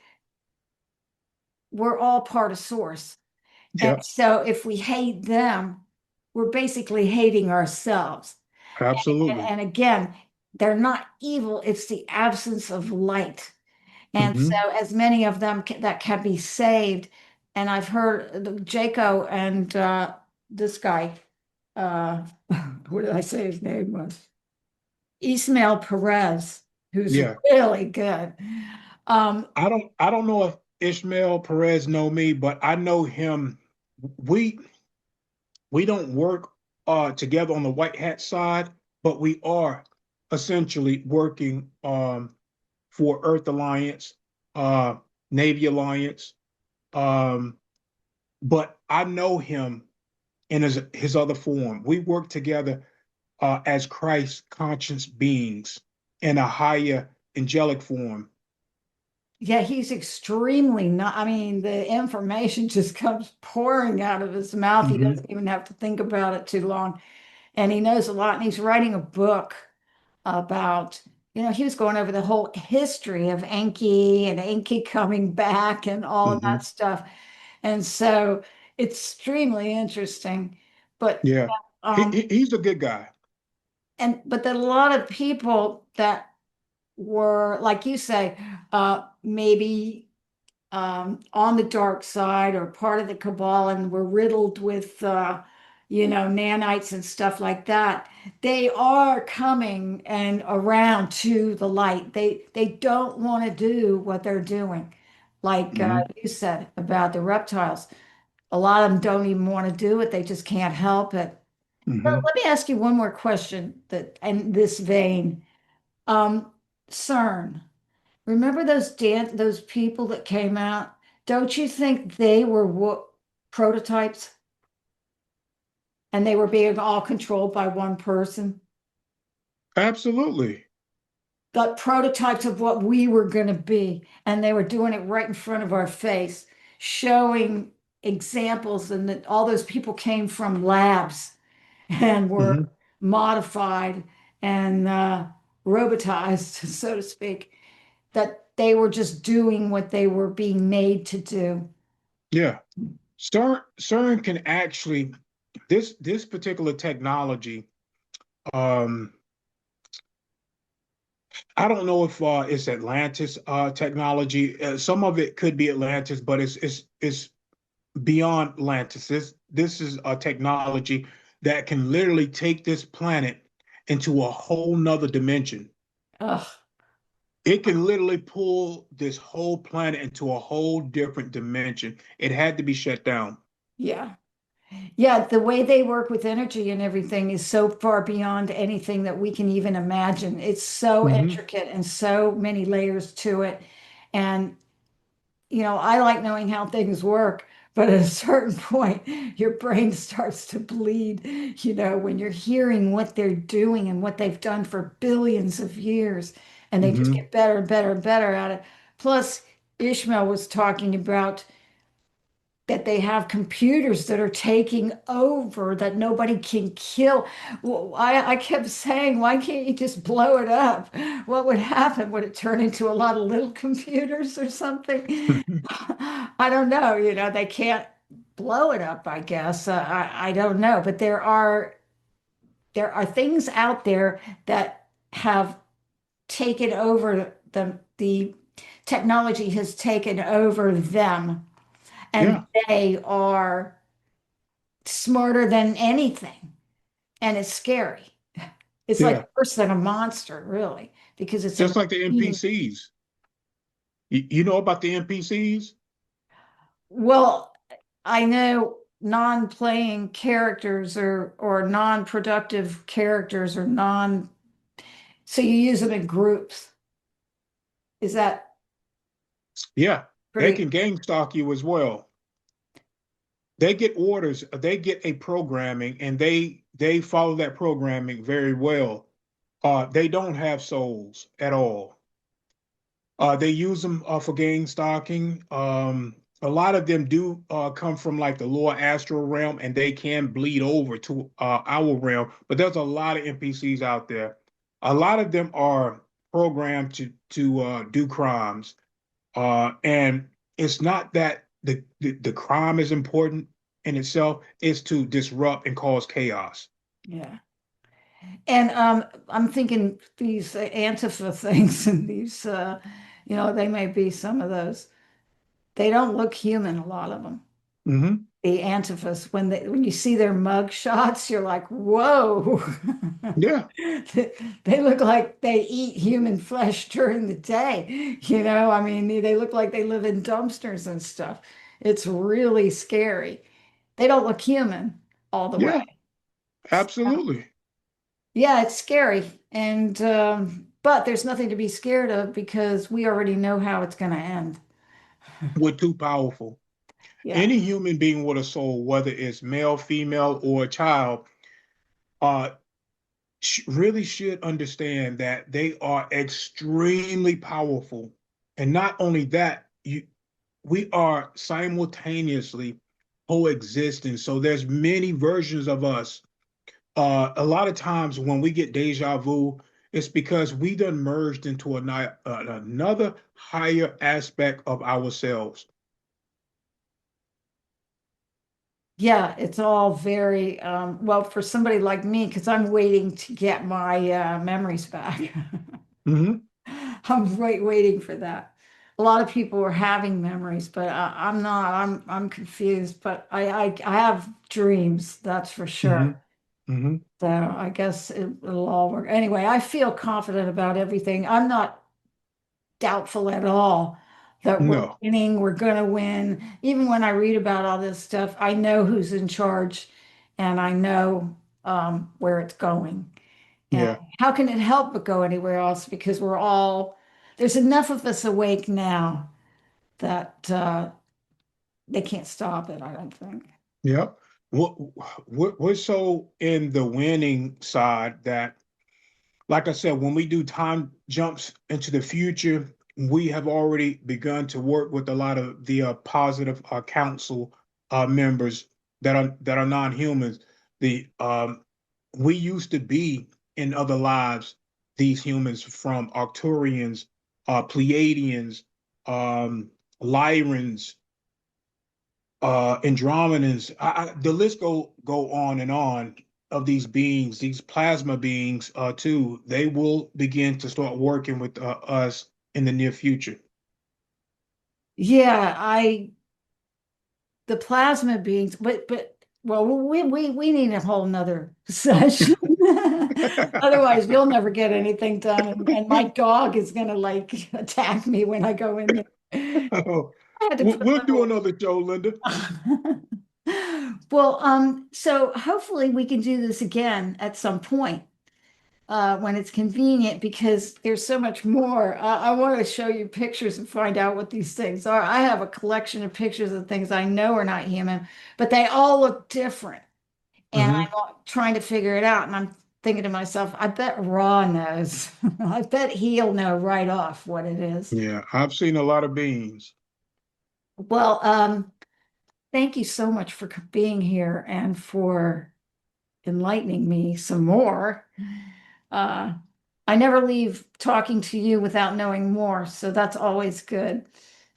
we're all part of source. And Yep, so if we hate them, we're basically hating ourselves. absolutely. And again, they're not evil, it's the absence of light. And so, Hmm. as many of them that can be saved, and I've heard Jaco and this guy, uh, what did I say his name was? Ismail Perez, who's Yeah. really good. Um, I don't know if Ishmael Perez know me, but I know him. We we don't work together on the white hat side, but we are essentially working for Earth Alliance, uh, Navy Alliance. Um, but I know him in his other form. We work together as Christ conscious beings in a higher angelic form. yeah, he's extremely not, I mean, the information just comes pouring out of his mouth. He Hmm. doesn't even have to think about it too long. And he knows a lot. And he's writing a book about, he was going over the whole history of Enki and Enki coming back and all of that Hmm. stuff. And so it's extremely interesting. But Yeah, um he's a good guy. but that a lot of people that were, like you say, maybe on the dark side or part of the cabal and were riddled with nanites and stuff like that, they are coming and around to the light. They don't want to do what they're doing, like Hmm. you said about the reptiles. A lot of them don't even want to do it, they just can't help it. So Hmm. let me ask you one more question that in this vein. um CERN. Remember those people that came out? Don't you think they were prototypes and they were being all controlled by one person? Absolutely. The prototypes of what we were going to be, and they were doing it right in front of our face, showing examples, and that all those people came from labs and were Hmm. modified and robotized, so to speak, that they were just doing what they were being made to do. Yeah. CERN can actually this particular technology. Um, I don't know if it's Atlantis technology. Some of it could be Atlantis, but it's beyond Atlantis. This is a technology that can literally take this planet into a whole nother dimension. Ugh, It can literally pull this whole planet into a whole different dimension. It had to be shut down. yeah. Yeah, the way they work with energy and everything is so far beyond anything that we can even imagine. It's so Hmm. intricate and so many layers to it. And, I like knowing how things work, but at a certain point, your brain starts to bleed, when you're hearing what they're doing and what they've done for billions of years, and they just Hmm. get better and better and better at it. Plus, Ishmael was talking about that they have computers that are taking over that nobody can kill. Well, I kept saying, why can't you just blow it up? What would happen? Would it turn into a lot of little computers or something? I don't know. They can't blow it up, I guess. I don't know. But there are things out there that have taken over the technology has taken over them, and Yeah, they are smarter than anything, and it's scary. It's like yeah. worse than a monster, really, because it's a Just like the machine. NPCs. You know about the NPCs? Well, I know non-playing characters or non-productive characters or so you use them in groups. Is that Yeah, they pretty? can gang stalk you as well. they get orders, they get a programming, and they follow that programming very well. They don't have souls at all. They use them for game stalking. A lot of them do come from like the lower astral realm, and they can bleed over to our realm. But there's a lot of NPCs out there. A lot of them are programmed to do crimes, and it's not that the crime is important in itself; it's to disrupt and cause chaos. Yeah. And I'm thinking these Antifa things and these, they may be some of those. They don't look human, a lot of them. Hmm. The Antifas, when you see their mug shots, you're like, whoa. Yeah, They look like they eat human flesh during the day. I mean, they look like they live in dumpsters and stuff. It's really scary. They don't look human all the way. yeah, absolutely. Yeah, it's scary. And but there's nothing to be scared of because we already know how it's going to end. We're too powerful. Yeah. Any human being with a soul, whether it's male, female, or a child, uh, really should understand that they are extremely powerful. And not only that, we are simultaneously coexisting. So there's many versions of us. A lot of times when we get deja vu, it's because we done merged into another higher aspect of ourselves. Yeah, it's all very well for somebody like me because I'm waiting to get my memories back. Hmm. I'm waiting for that. A lot of people are having memories, but I'm not. I'm confused. But I have dreams, that's for Hmm. sure. Hmm. So I guess it'll all work. Anyway, I feel confident about everything. I'm not doubtful at all that we're No. winning, we're going to win. Even when I read about all this stuff, I know who's in charge and I know where it's going. And Yeah. how can it help but go anywhere else? Because there's enough of us awake now that they can't stop it, I don't think. Yep. We're so in the winning side that, like I said, when we do time jumps into the future, we have already begun to work with a lot of the positive council members that are non-humans. The We used to be in other lives these humans from Arcturians, Pleiadians, Lyrans, Andromedans. The list go on and on of these beings, these plasma beings too. They will begin to start working with us in the near future. Yeah, the plasma beings, but well, we need a whole nother session. Otherwise, you'll never get anything done, and my dog is gonna like attack me when I go in there. Oh, I had to we'll, put we'll do little. another show, Linda. Well, so hopefully we can do this again at some point when it's convenient because there's so much more. I want to show you pictures and find out what these things are. I have a collection of pictures of things I know are not human, but they all look different. And Hmm. I'm trying to figure it out. And I'm thinking to myself, I bet Ra knows. I bet he'll know right off what it is. Yeah, I've seen a lot of beings. Well, thank you so much for being here and for enlightening me some more. Uh, I never leave talking to you without knowing more, so that's always good.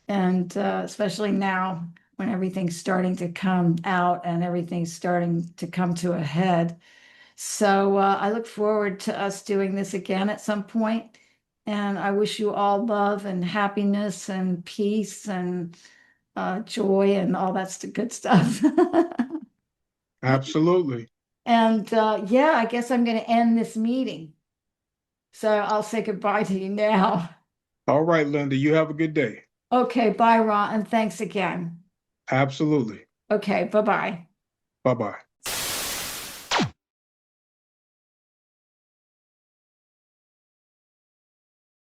And especially now when everything's starting to come out and everything's starting to come to a head. So I look forward to us doing this again at some point. And I wish you all love and happiness and peace and joy and all that's the good stuff. Absolutely. And yeah, I guess I'm going to end this meeting. So I'll say goodbye to you now. All right, Linda, you have a good day. Okay, bye, Ron, and thanks again. Absolutely. Okay, bye-bye. Bye-bye.